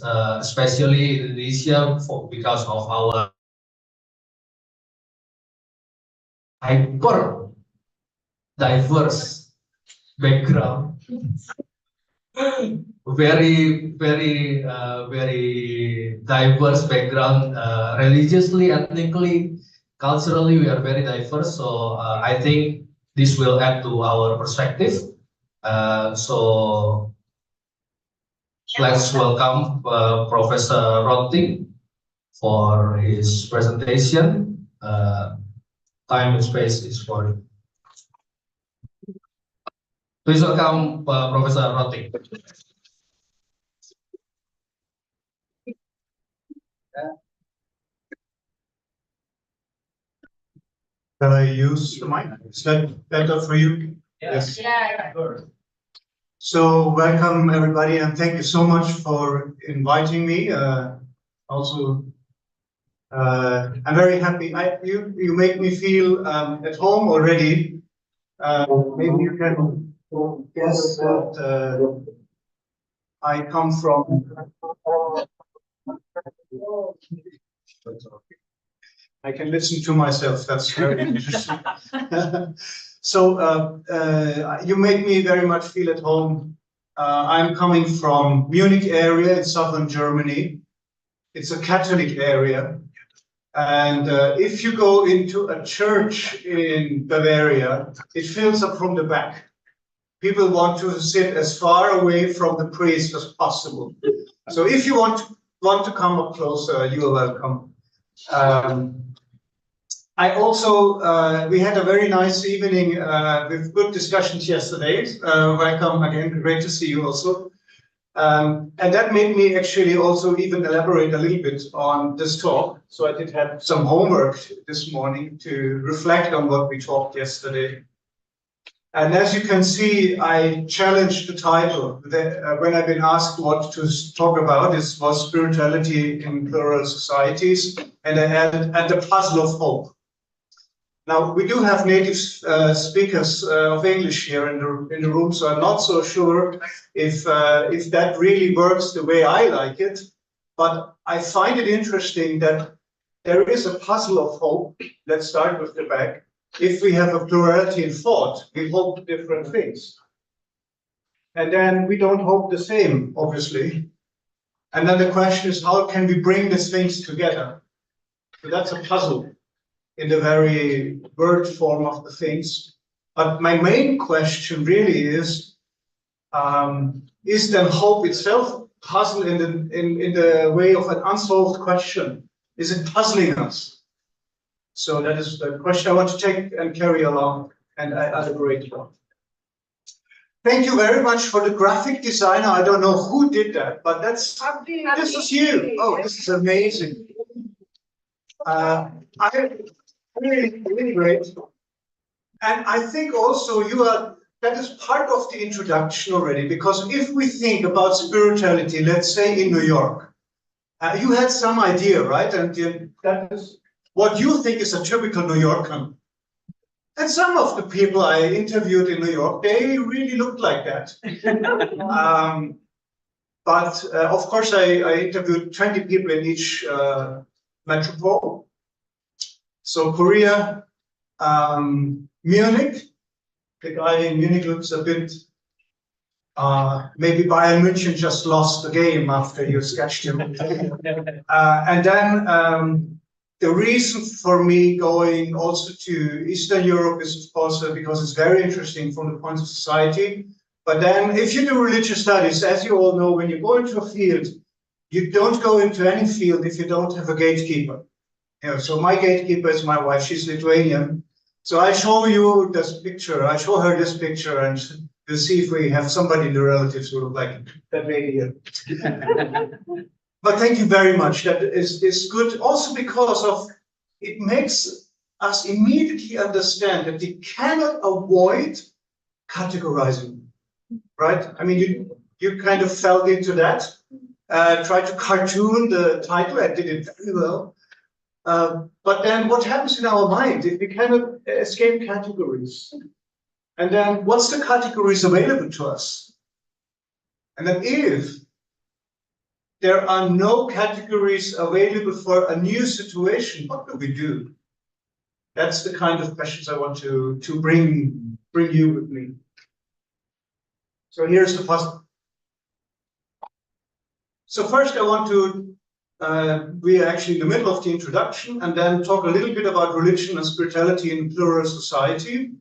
us, especially in Indonesia, because of our hyper diverse background, very diverse background, religiously, ethnically, culturally, we are very diverse. So I think this will add to our perspective. So let's welcome Professor Rötting for his presentation. Time and space is for you. Please welcome Professor Rötting. Can I use the mic? Is that better for you? Yes. Yeah. So welcome everybody, and thank you so much for inviting me. Also, I'm very happy. You make me feel at home already. Maybe you can guess that I come from. I can listen to myself. That's very interesting. So you make me very much feel at home. I'm coming from Munich area in southern Germany. It's a Catholic area. And if you go into a church in Bavaria, it fills up from the back. People want to sit as far away from the priest as possible. So if you want to come up closer, you are welcome. I also, we had a very nice evening with good discussions yesterday. Welcome again, great to see you also. And that made me actually also even elaborate a little bit on this talk. So I did have some homework this morning to reflect on what we talked yesterday. And as you can see, I challenged the title. When I've been asked what to talk about, this was spirituality in plural societies, and I added and the puzzle of hope. Now, we do have native speakers of English here in the room, so I'm not so sure if that really works the way I like it. But I find it interesting that there is a puzzle of hope. Let's start with the back. If we have a plurality in thought, we hope different things. And then we don't hope the same, obviously. And then the question is, how can we bring these things together? So that's a puzzle in the very word form of the things. But my main question really is then hope itself puzzle in the way of an unsolved question? Is it puzzling us? So that is the question I want to take and carry along and elaborate on. Thank you very much for the graphic designer. I don't know who did that, but this is you. Oh, this is amazing. Really great. And I think also that is part of the introduction already, because if we think about spirituality, let's say in New York, you had some idea, right? And that is what you think is a typical New Yorker. And some of the people I interviewed in New York, they really looked like that. But of course, I interviewed 20 people in each metropole. So Korea, Munich, the guy in Munich looks a bit, maybe Bayern München just lost the game after you sketched him. And then the reason for me going also to Eastern Europe is also because it's very interesting from the point of society. But then if you do religious studies, as you all know, when you go into a field, you don't go into any field if you don't have a gatekeeper. So my gatekeeper is my wife, she's Lithuanian. So I show you this picture, I show her this picture, and we'll see if we have somebody in the relatives who look like that lady here. But thank you very much. That is good also because of it makes us immediately understand that we cannot avoid categorizing, right? I mean, you kind of fell into that, tried to cartoon the title, I did it very well. But then what happens in our mind if we cannot escape categories? And then what's the categories available to us? And then if there are no categories available for a new situation, what do we do? That's the kind of questions I want to bring you with me. So here's the puzzle. So first I want to, we are actually in the middle of the introduction, and then talk a little bit about religion and spirituality in plural society,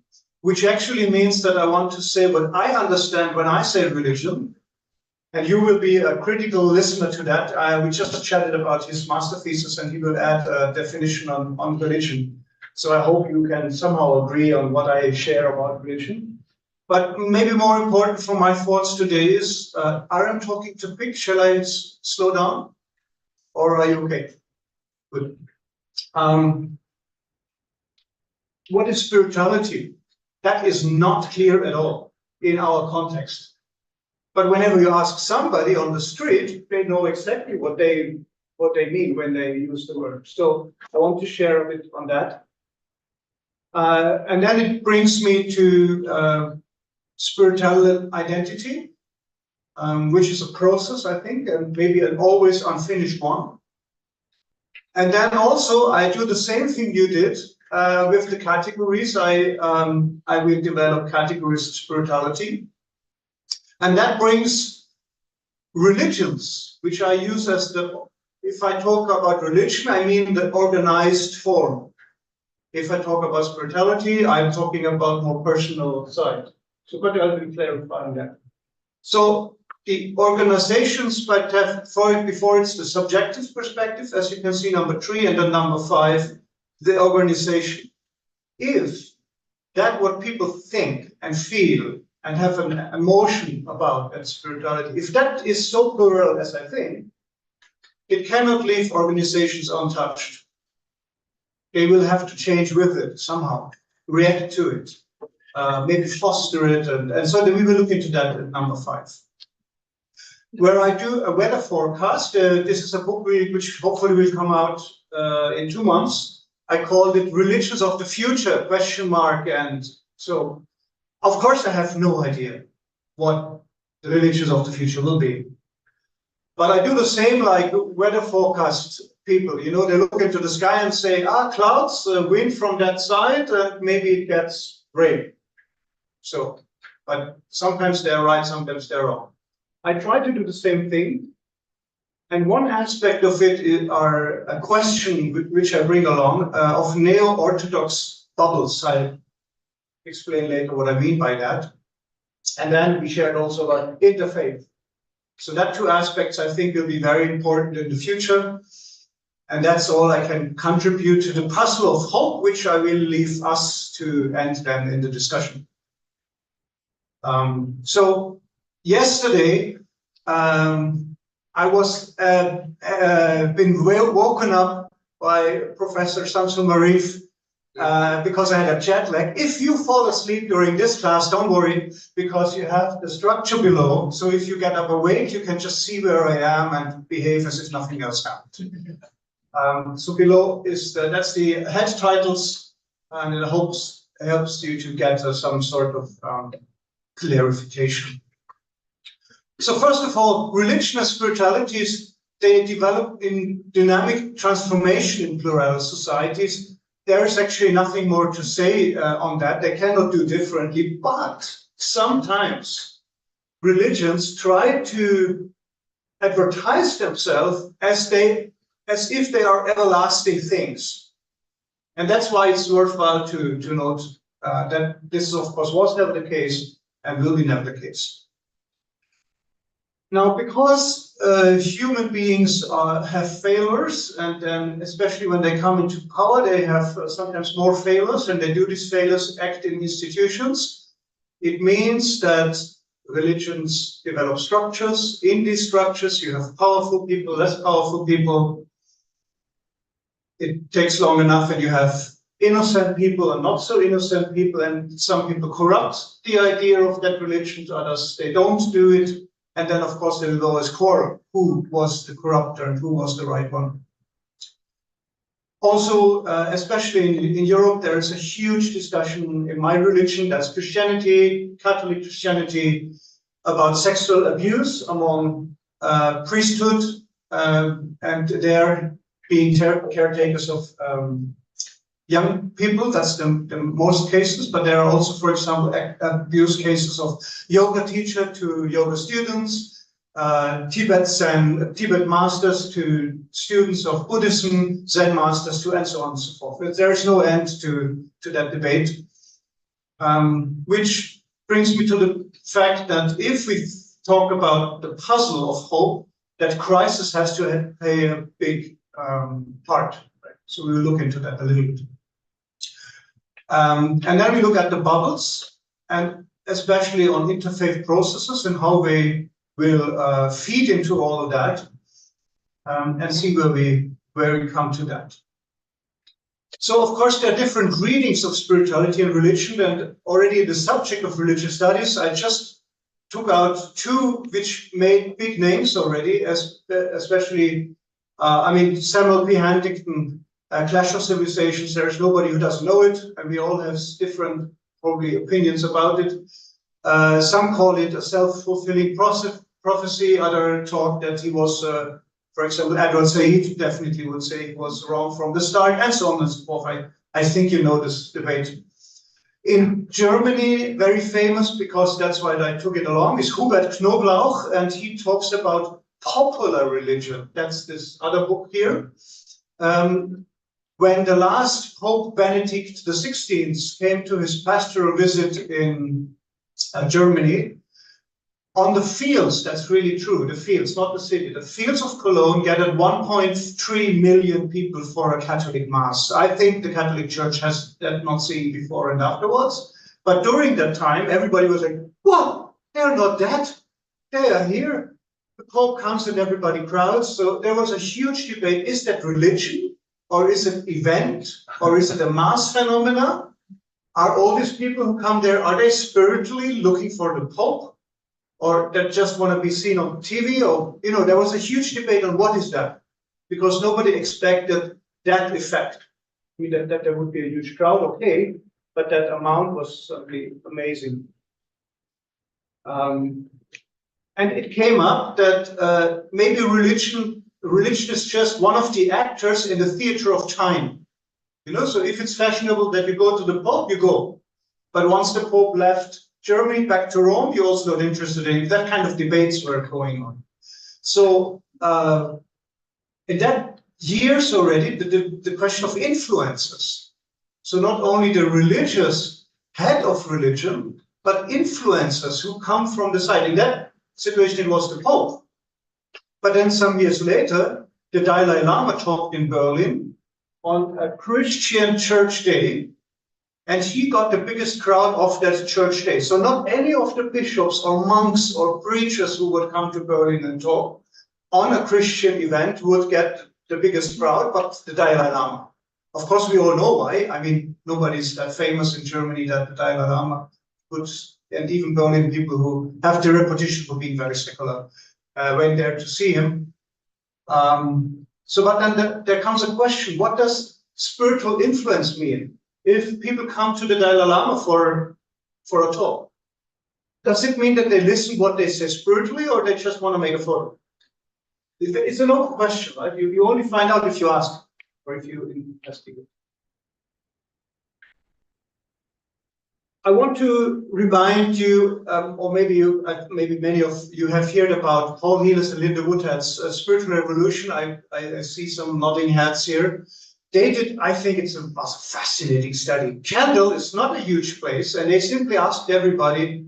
which actually means that I want to say what I understand when I say religion, and you will be a critical listener to that. We just chatted about his master thesis, and he will add a definition on religion. So I hope you can somehow agree on what I share about religion. But maybe more important for my thoughts today is, are I talking too quick? Shall I slow down? Or are you okay? Good. What is spirituality? That is not clear at all in our context. But whenever you ask somebody on the street, they know exactly what they mean when they use the word. So I want to share a bit on that. And then it brings me to spiritual identity, which is a process, I think, and maybe an always unfinished one. And then also I do the same thing you did with the categories. I will develop categories of spirituality. And that brings religions, which I use as if I talk about religion, I mean the organized form. If I talk about spirituality, I'm talking about more personal side. So but I'll be clarifying that. So the organizations might have, before it's the subjective perspective, as you can see, number 3, and then number 5, the organization. If that what people think and feel and have an emotion about that spirituality, if that is so plural as I think, it cannot leave organizations untouched. They will have to change with it somehow, react to it, maybe foster it, and so then we will look into that at number 5. Where I do a weather forecast, this is a book which hopefully will come out in 2 months. I called it Religions of the Future, ? And so, of course, I have no idea what the religions of the future will be. But I do the same like weather forecast people. You know, they look into the sky and say, clouds, wind from that side, and maybe it gets rain. So, but sometimes they're right, sometimes they're wrong. I try to do the same thing. And one aspect of it are a question which I bring along of neo-Orthodox bubbles. I'll explain later what I mean by that. And then we shared also about interfaith. So that 2 aspects I think will be very important in the future. And that's all I can contribute to the puzzle of hope, which I will leave us to end then in the discussion. So yesterday, I was been woken up by Professor Samsul Marif because I had a jet lag. If you fall asleep during this class, don't worry, because you have the structure below. So if you get up awake, you can just see where I am and behave as if nothing else happened. So below is that's the head titles, and it helps you to get some sort of clarification. So first of all, religion and spiritualities, they develop in dynamic transformation in plural societies. There is actually nothing more to say on that. They cannot do differently, but sometimes religions try to advertise themselves as if they are everlasting things. And that's why it's worthwhile to note that this, of course, was never the case and will be never the case. Now, because human beings have failures, and then especially when they come into power, they have sometimes more failures, and they do these failures act in institutions. It means that religions develop structures. In these structures, you have powerful people, less powerful people. It takes long enough, and you have innocent people and not so innocent people, and some people corrupt the idea of that religion to others. They don't do it. And then, of course, there will always quarrel who was the corrupter and who was the right one. Also, especially in Europe, there is a huge discussion in my religion, that's Christianity, Catholic Christianity, about sexual abuse among priesthood and they're being caretakers of young people. That's the most cases, but there are also, for example, abuse cases of yoga teacher to yoga students, Tibet masters to students of Buddhism, Zen masters to, and so on and so forth. There is no end to that debate, which brings me to the fact that if we talk about the puzzle of hope, that crisis has to play a big part. Right? So we will look into that a little bit. And then we look at the bubbles, and especially on interfaith processes and how they will feed into all of that, and see where we come to that. So, of course, there are different readings of spirituality and religion, and already the subject of religious studies, I just took out two which made big names already, especially, I mean, Samuel P. Huntington, Clash of Civilizations. There is nobody who doesn't know it, and we all have different, probably, opinions about it. Some call it a self-fulfilling prophecy. Others talk that he was, for example, Edward Said definitely would say he was wrong from the start, and so on and so forth. I think you know this debate. In Germany, very famous, because that's why I took it along, is Hubert Knoblauch, and he talks about popular religion. That's this other book here. When the last Pope Benedict XVI came to his pastoral visit in Germany, on the fields, that's really true, the fields, not the city, the fields of Cologne gathered 1.3 million people for a Catholic Mass. I think the Catholic Church has that not seen before and afterwards. But during that time, everybody was like, what? They're not that. They are here. The Pope comes and everybody crowds. So there was a huge debate. Is that religion? Or is it event? Or is it a mass phenomena? Are all these people who come there, are they spiritually looking for the Pope? Or that just want to be seen on TV? Or, you know, there was a huge debate on what is that? Because nobody expected that effect. I mean, that there would be a huge crowd, okay, but that amount was certainly amazing. And it came up that maybe religion is just one of the actors in the theater of time. You know, so if it's fashionable that you go to the Pope, you go. But once the Pope left Germany back to Rome, you're also not interested in that kind of debates were going on. So in that years already, the question of influences. So not only the religious head of religion, but influencers who come from the side. In that situation, it was the Pope. But then some years later, the Dalai Lama talked in Berlin on a Christian church day, and he got the biggest crowd of that church day. So not any of the bishops or monks or preachers who would come to Berlin and talk on a Christian event would get the biggest crowd, but the Dalai Lama. Of course, we all know why. I mean, nobody's that famous in Germany that the Dalai Lama would, and even Berlin people who have the reputation for being very secular went there to see him. But then there comes a question, what does spiritual influence mean? If people come to the Dalai Lama for a talk, does it mean that they listen what they say spiritually, or they just want to make a photo? It's an open question, right? You only find out if you ask or if you investigate. I want to remind you, or maybe many of you have heard about Paul Heelis and Linda Woodhead's Spiritual Revolution. I see some nodding heads here. They did, I think it was a fascinating study. Kendall is not a huge place, and they simply asked everybody,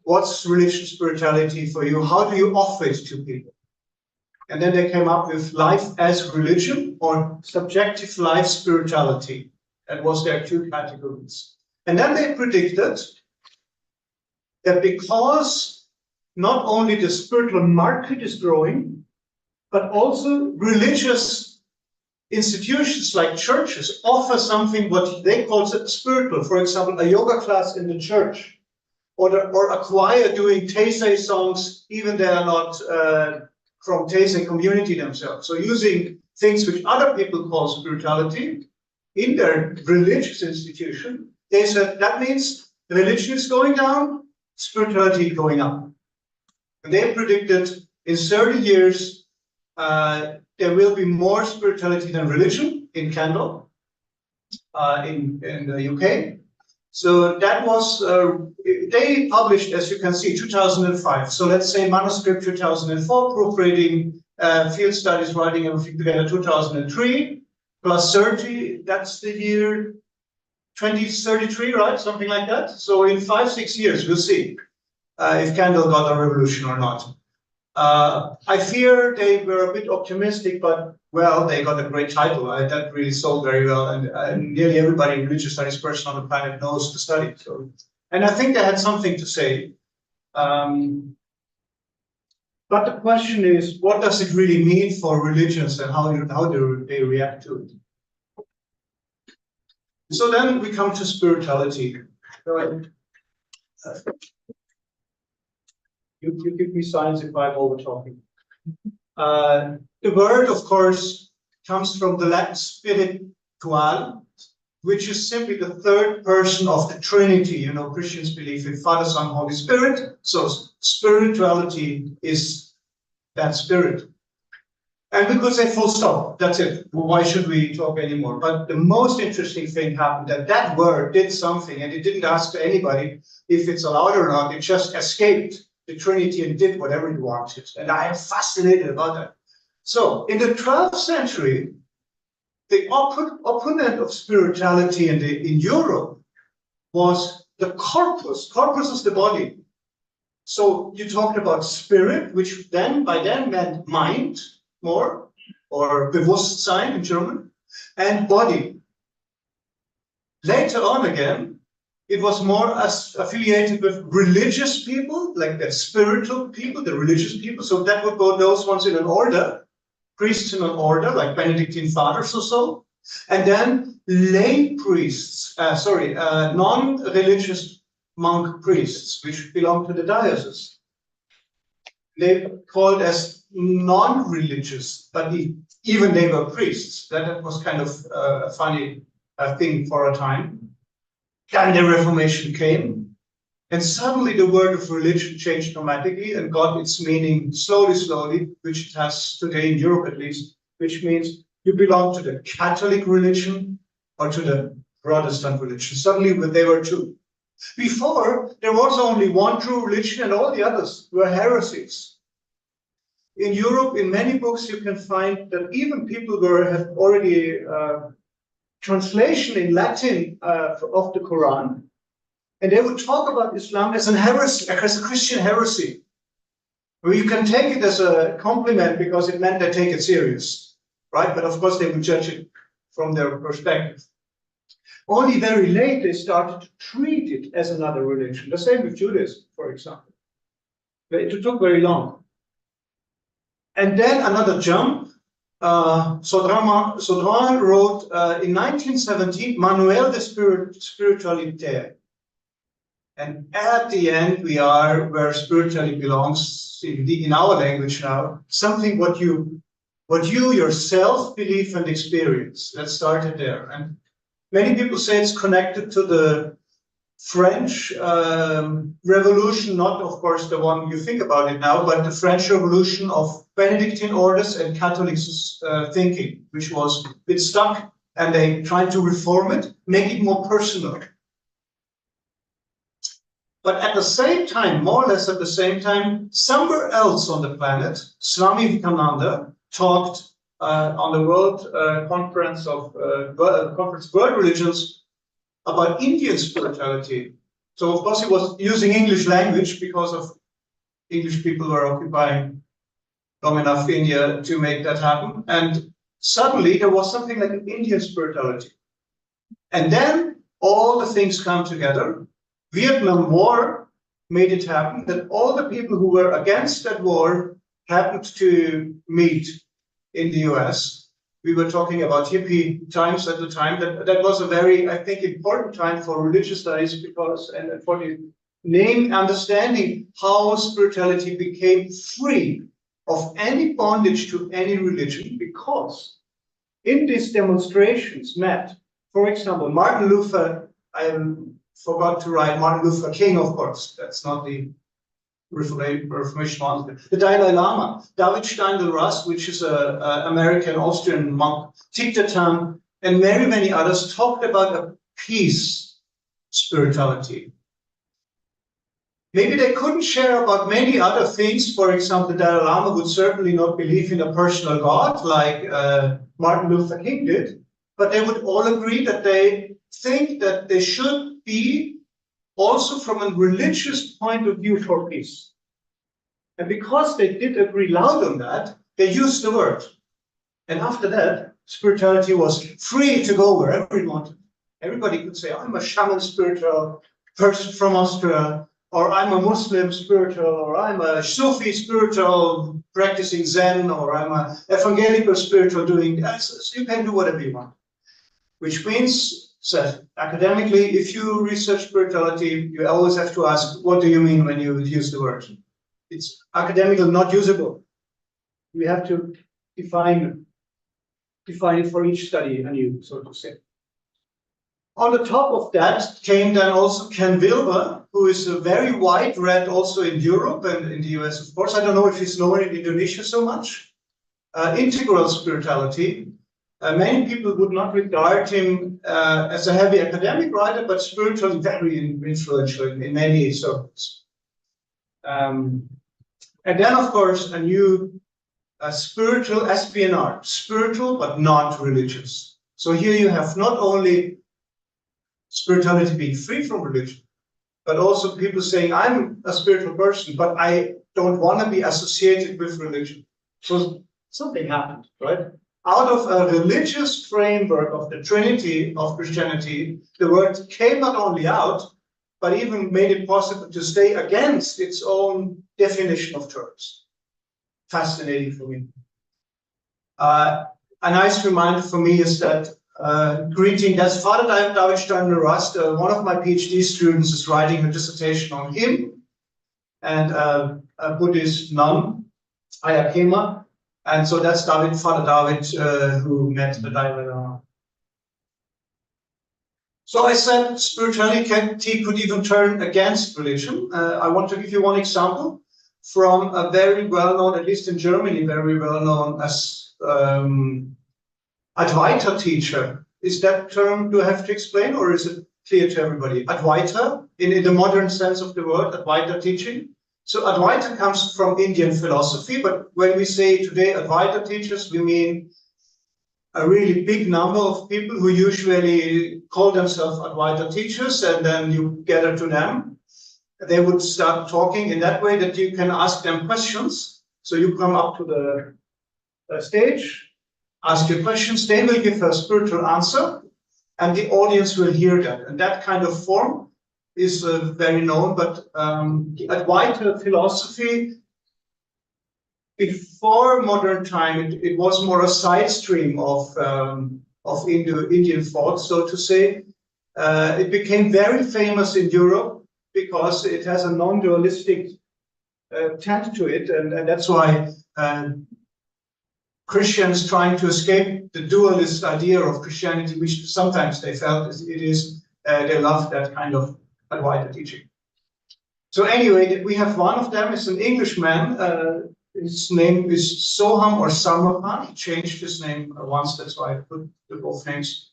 what's religion, spirituality for you? How do you offer it to people? And then they came up with life as religion or subjective life spirituality. That was their two categories. And then they predicted that because not only the spiritual market is growing, but also religious institutions like churches offer something what they call spiritual. For example, a yoga class in the church, or a choir doing Taizé songs, even they are not from Taizé community themselves. So using things which other people call spirituality in their religious institution, they said that means religion is going down, spirituality going up. And they predicted in 30 years, there will be more spirituality than religion in candle in the UK. So that was, they published, as you can see, 2005. So let's say manuscript 2004, proofreading, field studies, writing everything together 2003, plus 30, that's the year 2033, right? Something like that. So in 5-6 years, we'll see if candle got a revolution or not. I fear they were a bit optimistic, but well, they got a great title. That really sold very well, and nearly everybody in religious studies person on the planet knows the study. So, and I think they had something to say. But the question is, what does it really mean for religions, and how do they react to it? So then we come to spirituality. You give me signs if I'm over talking. The word, of course, comes from the Latin spiritual, which is simply the third person of the Trinity. You know, Christians believe in Father, Son, Holy Spirit. So spirituality is that spirit. And we could say full stop, that's it. Why should we talk anymore? But the most interesting thing happened, that that word did something, and it didn't ask anybody if it's allowed or not. It just escaped the Trinity and did whatever it wanted. And I am fascinated about that. So in the 12th century, the opponent of spirituality in Europe was the corpus. Corpus is the body. So you talked about spirit, which then by then meant mind more, or Bewusstsein in German, and body. Later on again, it was more affiliated with religious people, like the spiritual people, the religious people. So that would go those ones in an order, priests in an order, like Benedictine fathers or so. And then lay priests, non-religious monk priests, which belong to the diocese. They called as non-religious, but even they were priests. That was kind of a funny thing for a time. Then the Reformation came, and suddenly the word of religion changed dramatically and got its meaning slowly, which it has today in Europe at least, which means you belong to the Catholic religion or to the Protestant religion. Suddenly they were two. Before, there was only one true religion and all the others were heresies. In Europe, in many books, you can find that even people have already translation in Latin of the Quran, and they would talk about Islam as a heresy, as a Christian heresy. Well, you can take it as a compliment because it meant they take it serious, right? But of course, they would judge it from their perspective. Only very late they started to treat it as another religion. The same with Judaism, for example. It took very long. And then another jump. Sodran wrote in 1917 Manuel de Spiritualität. And at the end, we are where spirituality belongs in our language now. Something what you yourself believe and experience. Let's start it there. And many people say it's connected to the French Revolution, not of course the one you think about it now, but the French Revolution of Benedictine orders and Catholic thinking, which was a bit stuck, and they tried to reform it, make it more personal. But at the same time, more or less at the same time, somewhere else on the planet, Swami Vivekananda talked on the World Conference of World Religions about Indian spirituality. So of course he was using English language because of English people were occupying long enough India to make that happen. And suddenly there was something like an Indian spirituality. And then all the things come together. Vietnam War made it happen that all the people who were against that war happened to meet in the US. We were talking about hippie times at the time. That was a very, I think, important time for religious studies because, and for the name understanding how spirituality became free of any bondage to any religion, because in these demonstrations met, for example, Martin Luther, I forgot to write Martin Luther King, of course, that's not the Reformation monk, the Dalai Lama, David Steindl-Rast, which is an American-Austrian monk, Thich Nhat Hanh, and many others talked about a peace spirituality. Maybe they couldn't share about many other things. For example, the Dalai Lama would certainly not believe in a personal God like Martin Luther King did, but they would all agree that they think that they should be also from a religious point of view for peace. And because they did agree loud on that, they used the word. And after that, spirituality was free to go wherever it wanted. Everybody could say, I'm a shaman spiritual person from Austria, or I'm a Muslim spiritual, or I'm a Sufi spiritual practicing Zen, or I'm an evangelical spiritual doing that. So you can do whatever you want. Which means that academically, if you research spirituality, you always have to ask, what do you mean when you use the word? It's academically not usable. We have to define it for each study anew, so to say. On the top of that came then also Ken Wilber, who is a very wide read also in Europe and in the US, of course. I don't know if he's known in Indonesia so much. Integral spirituality. Many people would not regard him as a heavy academic writer, but spiritually very influential in many circles. And then, of course, a new spiritual SPNR, spiritual but not religious. So here you have not only spirituality being free from religion, but also people saying, I'm a spiritual person, but I don't want to be associated with religion. So something happened, right? Out of a religious framework of the Trinity of Christianity, the word came not only out, but even made it possible to stay against its own definition of terms. Fascinating for me. A nice reminder for me is that greeting, that's Father David Steindl-Rast, one of my PhD students is writing a dissertation on him, and a Buddhist nun, Ayakema. And so that's Father David, who met the Dalai Lama. So I said spirituality could even turn against religion. I want to give you one example from a very well-known, at least in Germany, very well-known as Advaita teacher. Is that term, do I have to explain, or is it clear to everybody? Advaita, in the modern sense of the word, Advaita teaching. So Advaita comes from Indian philosophy, but when we say today Advaita teachers, we mean a really big number of people who usually call themselves Advaita teachers, and then you gather to them. They would start talking in that way that you can ask them questions. So you come up to the stage, ask your questions, they will give a spiritual answer, and the audience will hear that. And that kind of form is very known, but Advaita philosophy, before modern time, it was more a side stream of Indian thought, so to say. It became very famous in Europe because it has a non-dualistic tend to it, and that's why Christians trying to escape the dualist idea of Christianity, which sometimes they felt they love that kind of Advaita teaching. So anyway, we have one of them, is an Englishman. His name is Soham or Samarkand. He changed his name once, that's why I put the both names.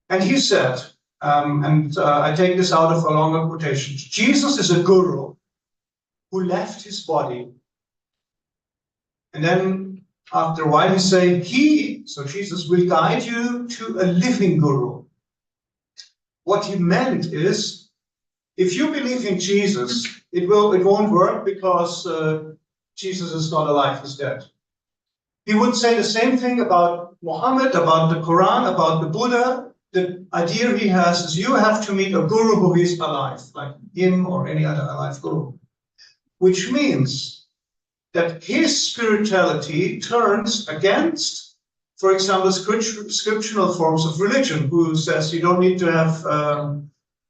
And he said, I take this out of a longer quotation, Jesus is a guru who left his body. And then after a while he said, so Jesus will guide you to a living guru. What he meant is, if you believe in Jesus, it won't work because Jesus is not alive, he's dead. He would say the same thing about Muhammad, about the Quran, about the Buddha. The idea he has is you have to meet a guru who is alive, like him or any other alive guru. Which means that his spirituality turns against, for example, scriptural forms of religion, who says you don't need to have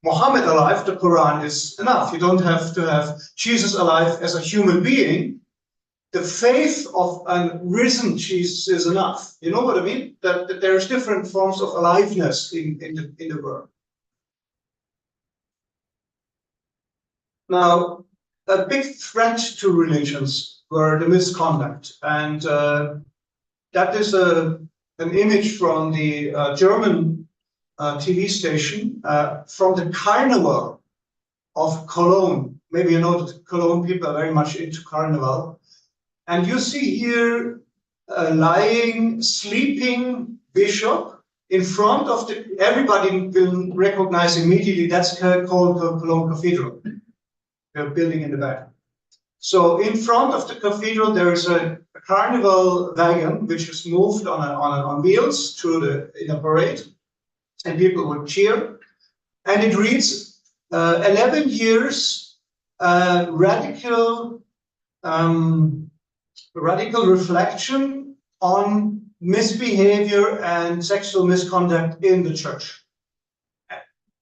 Muhammad alive, the Quran is enough. You don't have to have Jesus alive as a human being. The faith of a risen Jesus is enough. You know what I mean? That there's different forms of aliveness in the world. Now, a big threat to religions were the misconduct. And that is an image from the German TV station from the Carnival of Cologne. Maybe you know that Cologne people are very much into Carnival. And you see here a lying, sleeping bishop in front of the, everybody will recognize immediately that's called the Cologne Cathedral, the building in the back. So in front of the cathedral, there is a carnival wagon which is moved on wheels in a parade, and people would cheer. And it reads 11 years radical reflection on misbehavior and sexual misconduct in the church.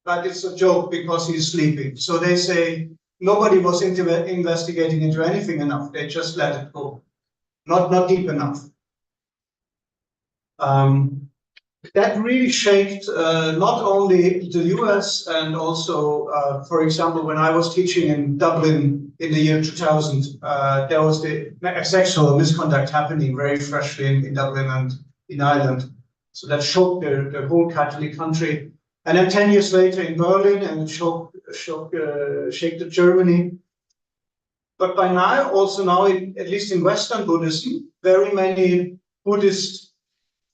But it's a joke because he's sleeping. So they say nobody was investigating into anything enough. They just let it go. Not deep enough. That really shaped not only the US and also, for example, when I was teaching in Dublin in the year 2000, there was the sexual misconduct happening very freshly in Dublin and in Ireland. So that shocked the whole Catholic country. And then 10 years later in Berlin, and shaped Germany. But by now, also now, at least in Western Buddhism, very many Buddhist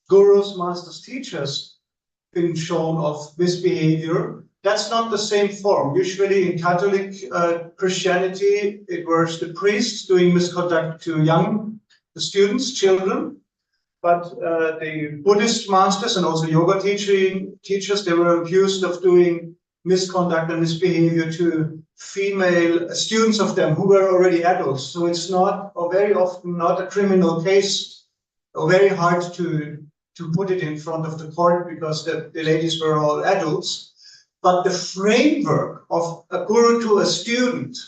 gurus, masters, teachers been shown of misbehavior. That's not the same form. Usually in Catholic Christianity, it was the priests doing misconduct to young students, children. But the Buddhist masters and also yoga teachers, they were accused of doing misconduct and misbehavior to female students of them who were already adults. So it's not, or very often not, a criminal case, or very hard to put it in front of the court because the ladies were all adults. But the framework of a guru to a student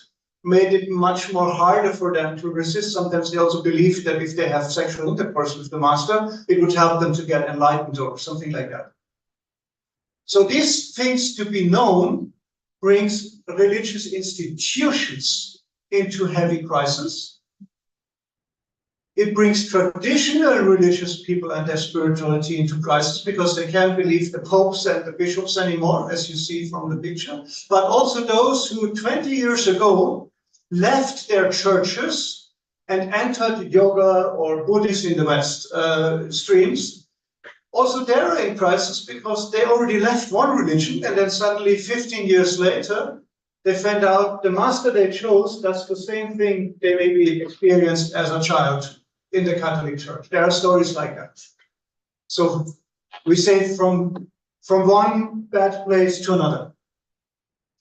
made it much more harder for them to resist. Sometimes they also believed that if they have sexual intercourse with the master, it would help them to get enlightened or something like that. So these things to be known brings religious institutions into heavy crisis. It brings traditional religious people and their spirituality into crisis because they can't believe the popes and the bishops anymore, as you see from the picture. But also those who 20 years ago left their churches and entered yoga or Buddhism in the West streams. Also they're in crisis because they already left one religion and then suddenly 15 years later, they found out the master they chose does the same thing they maybe experienced as a child in the Catholic Church. There are stories like that. So we say from one bad place to another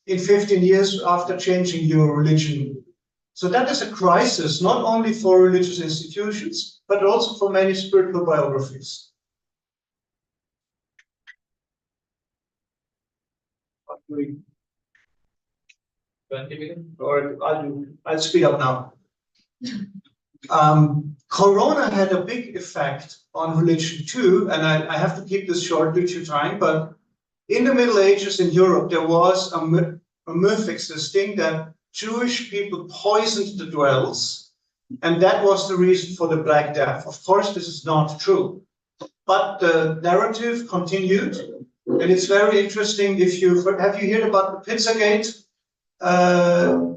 in 15 years after changing your religion. So that is a crisis, not only for religious institutions, but also for many spiritual biographies. 20 minutes? Or I'll speed up now. Corona had a big effect on religion too, and I have to keep this short due to time, but in the Middle Ages in Europe, there was a myth existing that Jewish people poisoned the wells, and that was the reason for the Black Death. Of course, this is not true, but the narrative continued, and it's very interesting. Have you heard about the Pizzagate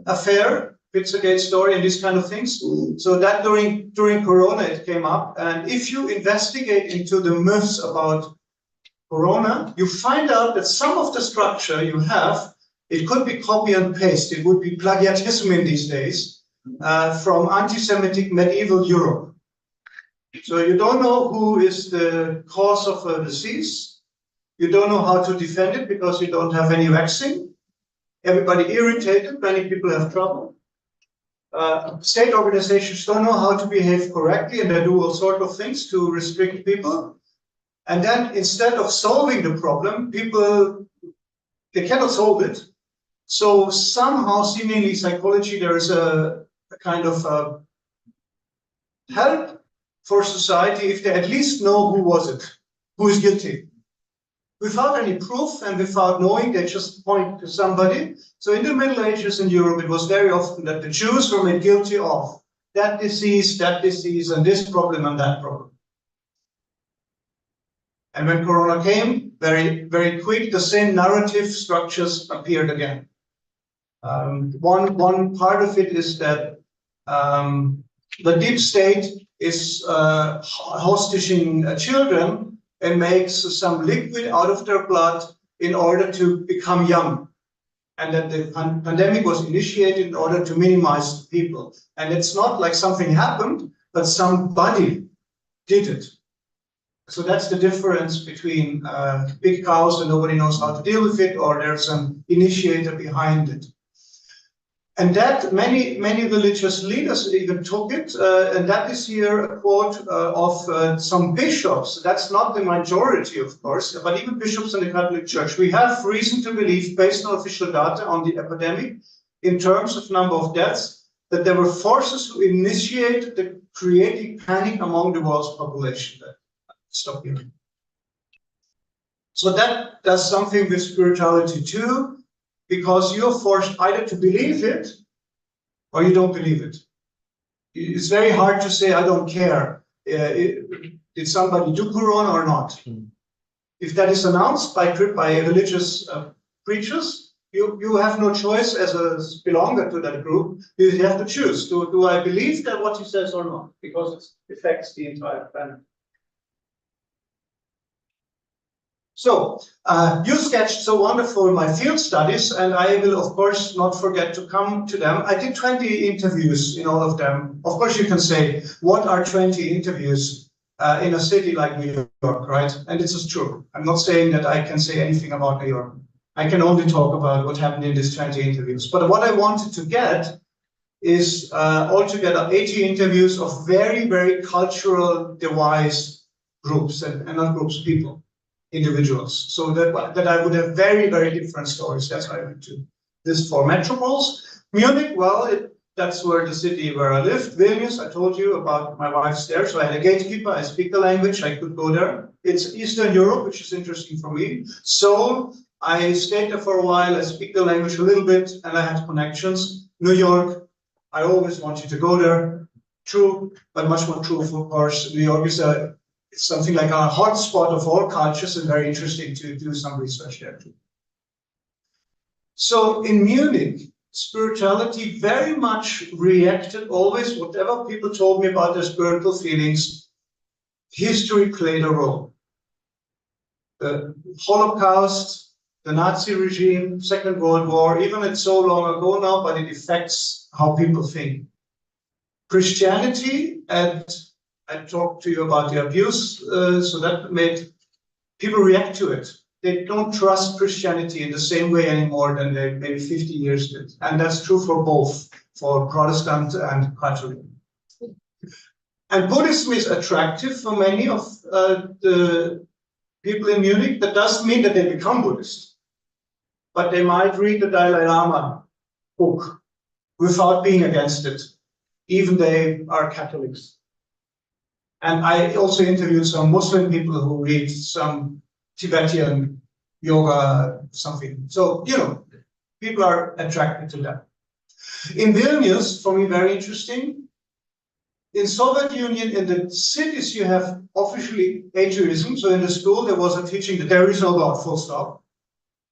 affair? Pizzagate story and these kind of things. So that during Corona it came up, and if you investigate into the myths about Corona, you find out that some of the structure you have, it could be copy and paste. It would be plagiatism in these days from anti-Semitic medieval Europe. So you don't know who is the cause of a disease. You don't know how to defend it because you don't have any vaccine. Everybody irritated. Many people have trouble. State organizations don't know how to behave correctly, and they do all sorts of things to restrict people. And then instead of solving the problem, they cannot solve it. So somehow, seemingly psychology, there is a kind of help for society if they at least know who was it, who is guilty. without any proof and without knowing. They just point to somebody. So in the Middle Ages in Europe, it was very often that the Jews were made guilty of that disease, and this problem and that problem. And when Corona came, very, very quick, the same narrative structures appeared again. One part of it is that the deep state is hostage-ing children and makes some liquid out of their blood in order to become young. And that the pandemic was initiated in order to minimize people. And it's not like something happened, but somebody did it. So that's the difference between big cows and nobody knows how to deal with it, or there's an initiator behind it. And that many religious leaders even took it, and that is here a quote of some bishops. That's not the majority, of course, but even bishops in the Catholic Church. We have reason to believe, based on official data on the epidemic, in terms of number of deaths, that there were forces who initiated the creating panic among the world's population. Stop here. So that does something with spirituality too, because you're forced either to believe it or you don't believe it. It's very hard to say, I don't care. Did somebody do Corona or not? If that is announced by religious preachers, you have no choice as a belonger to that group. You have to choose. Do I believe that what he says or not? Because it affects the entire planet. So, you sketched so wonderful my field studies, and I will, of course, not forget to come to them. I did 20 interviews in all of them. Of course, you can say, what are 20 interviews in a city like New York, right? And this is true. I'm not saying that I can say anything about New York. I can only talk about what happened in these 20 interviews. But what I wanted to get is altogether 80 interviews of very, very cultural devised groups, and not groups, people. Individuals, so that I would have very, very different stories. That's why I went to this for metropoles. Munich, well, that's where the city where I lived. Vilnius, I told you about my wife's there, so I had a gatekeeper. I speak the language, I could go there. It's Eastern Europe, which is interesting for me. Seoul, I stayed there for a while. I speak the language a little bit, and I had connections. New York, I always wanted to go there. True, but much more true, of course. New York is it's something like a hotspot of all cultures, and very interesting to do some research there too. So in Munich, spirituality very much reacted always, whatever people told me about their spiritual feelings, history played a role. The Holocaust, the Nazi regime, Second World War, even it's so long ago now, but it affects how people think. Christianity, and I talked to you about the abuse, so that made people react to it. They don't trust Christianity in the same way anymore than they maybe 50 years did. And that's true for both, for Protestant and Catholic. And Buddhism is attractive for many of the people in Munich. That doesn't mean that they become Buddhist, but they might read the Dalai Lama book without being against it, even they are Catholics. And I also interviewed some Muslim people who read some Tibetan yoga, something. So, you know, people are attracted to that. In Vilnius, for me, very interesting. In Soviet Union, in the cities, you have officially atheism. So in the school, there was a teaching that there is no God, full stop.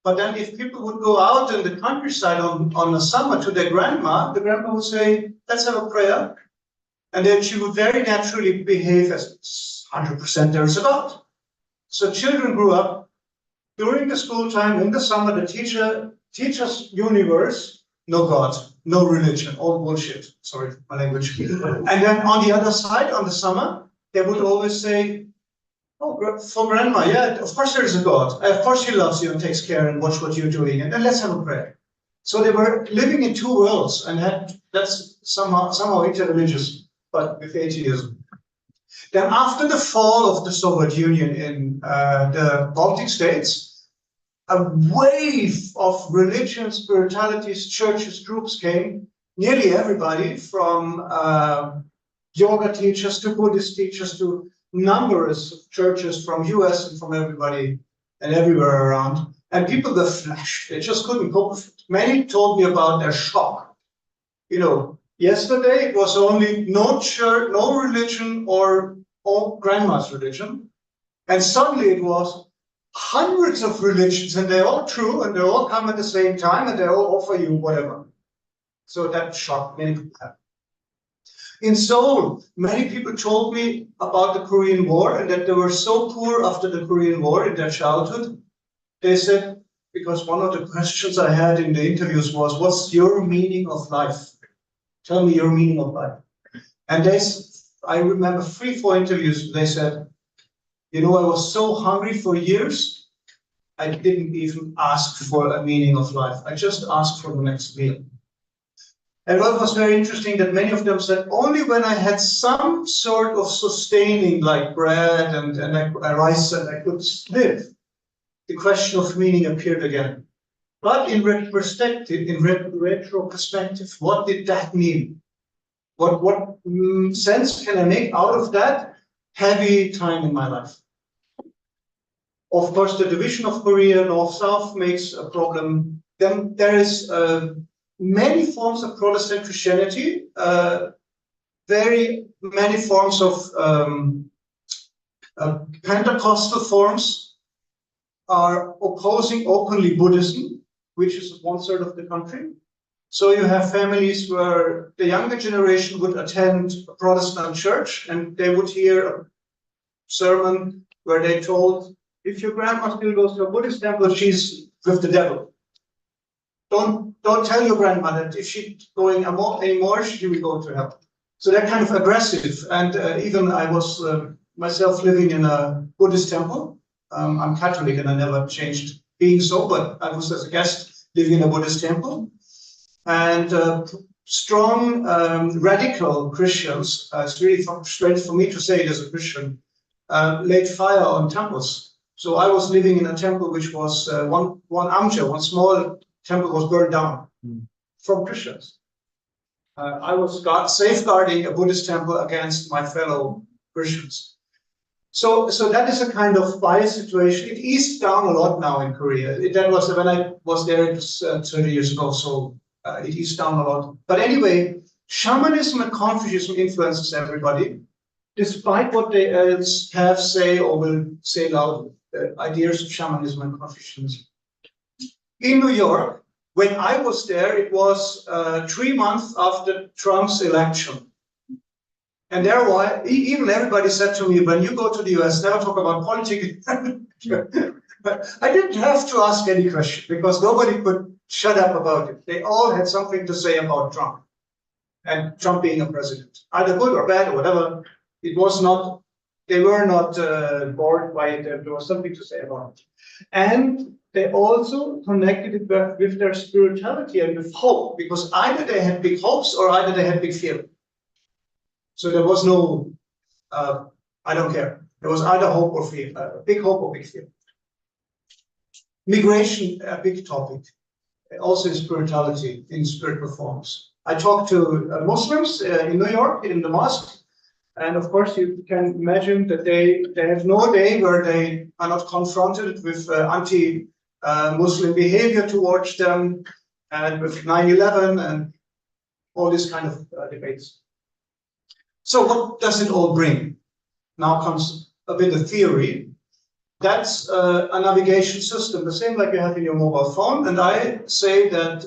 But then if people would go out in the countryside on the summer to their grandma, the grandma would say, let's have a prayer. And then she would very naturally behave as 100% there is a God. So children grew up during the school time, in the summer, the teacher's universe, no God, no religion, all bullshit. Sorry, my language. And then on the other side, on the summer, they would always say, oh, for grandma, yeah, of course there is a God. Of course he loves you and takes care and watch what you're doing. And then let's have a prayer. So they were living in two worlds, and that's somehow interreligious. But with atheism. Then after the fall of the Soviet Union in the Baltic states, a wave of religion, spiritualities, churches, groups came, nearly everybody from yoga teachers to Buddhist teachers to numbers of churches from US and from everybody and everywhere around. And people were flashed. They just couldn't cope with it. Many told me about their shock. You know, yesterday it was only no church, no religion, or grandma's religion. And suddenly it was hundreds of religions, and they're all true, and they all come at the same time, and they all offer you whatever. So that shocked many people. In Seoul, many people told me about the Korean War and that they were so poor after the Korean War in their childhood. They said, because one of the questions I had in the interviews was, what's your meaning of life? Tell me your meaning of life. And I remember 3-4 interviews, they said, you know, I was so hungry for years, I didn't even ask for a meaning of life. I just asked for the next meal. And what was very interesting that many of them said, only when I had some sort of sustaining, like bread and rice, and I could live, the question of meaning appeared again. But in retro perspective, what did that mean? What sense can I make out of that heavy time in my life? Of course, the division of Korea, North-South, makes a problem. Then there is many forms of Protestant Christianity, very many forms of Pentecostal forms are opposing openly Buddhism, which is 1/3 of the country. So you have families where the younger generation would attend a Protestant church and they would hear a sermon where they told, if your grandma still goes to a Buddhist temple, she's with the devil. Don't tell your grandma that if she's going anymore, she will go to hell. So they're kind of aggressive. And even I was myself living in a Buddhist temple. I'm Catholic and I never changed being so, but I was as a guest living in a Buddhist temple. And strong radical Christians, it's really strange for me to say it as a Christian, laid fire on temples. So I was living in a temple which was one armchair, one small temple was burned down from Christians. I was safeguarding a Buddhist temple against my fellow Christians. So that is a kind of bias situation. It eased down a lot now in Korea. That was when I was there, it was 30 years ago, so it eased down a lot. But anyway, shamanism and Confucianism influences everybody, despite what they else have say or will say loudly, the ideas of shamanism and Confucianism. In New York, when I was there, it was 3 months after Trump's election. And there, even everybody said to me, when you go to the US, never talk about politics. But I didn't have to ask any question because nobody could shut up about it. They all had something to say about Trump and Trump being a president, either good or bad or whatever. It was not, they were not bored by it. There was something to say about it. And they also connected it with their spirituality and with hope, because either they had big hopes or either they had big fear. So there was no, I don't care. There was either hope or fear, big hope or big fear. Migration, a big topic, also in spirituality, in spiritual forms. I talked to Muslims in New York, in the mosque, and of course you can imagine that they have no day where they are not confronted with anti-Muslim behavior towards them, and with 9/11 and all these kind of debates. So what does it all bring? Now comes a bit of theory. That's a navigation system, the same like you have in your mobile phone. And I say that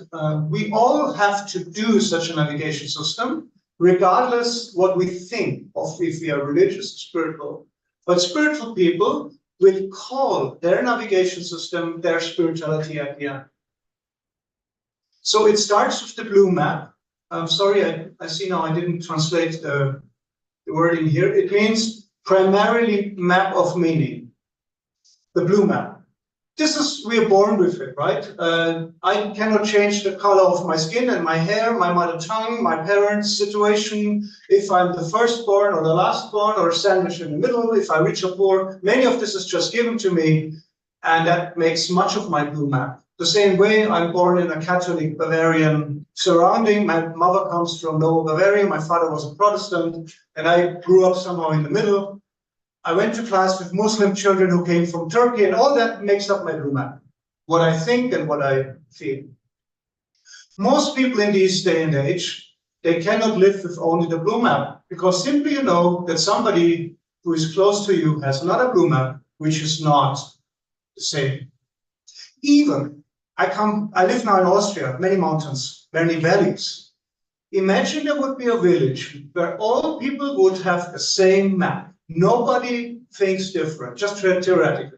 we all have to do such a navigation system, regardless what we think of, if we are religious or spiritual. But spiritual people will call their navigation system their spirituality at the end. So it starts with the blue map. I'm sorry, I see now I didn't translate the wording here. It means primarily map of meaning. The blue map. This is, we are born with it, right? I cannot change the color of my skin and my hair, my mother tongue, my parents' situation, if I'm the firstborn or the lastborn or sandwiched in the middle, if I rich or poor. Many of this is just given to me, and that makes much of my blue map. The same way, I'm born in a Catholic Bavarian surrounding. My mother comes from Lower Bavaria, my father was a Protestant, and I grew up somehow in the middle. I went to class with Muslim children who came from Turkey, and all that makes up my blue map. What I think and what I feel. Most people in this day and age, they cannot live with only the blue map, because simply you know that somebody who is close to you has another blue map, which is not the same. Even, I live now in Austria, many mountains, many valleys. Imagine there would be a village where all people would have the same map. Nobody thinks different, just theoretically.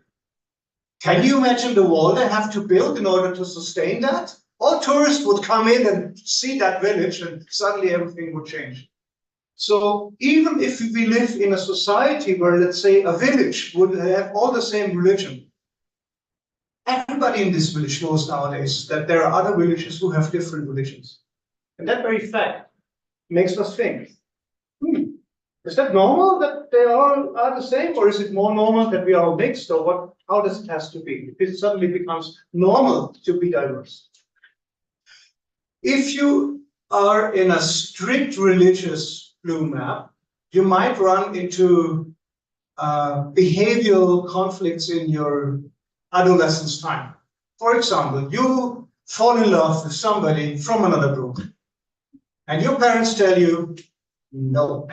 Can you imagine the wall they have to build in order to sustain that? All tourists would come in and see that village, and suddenly everything would change. So even if we live in a society where, let's say, a village would have all the same religion, everybody in this village knows nowadays that there are other villages who have different religions. And that very fact makes us think, is that normal that they all are the same, or is it more normal that we are all mixed, or what? How does it has to be? It suddenly becomes normal to be diverse. If you are in a strict religious blue map, you might run into behavioral conflicts in your adolescence time. For example, you fall in love with somebody from another group, and your parents tell you, no,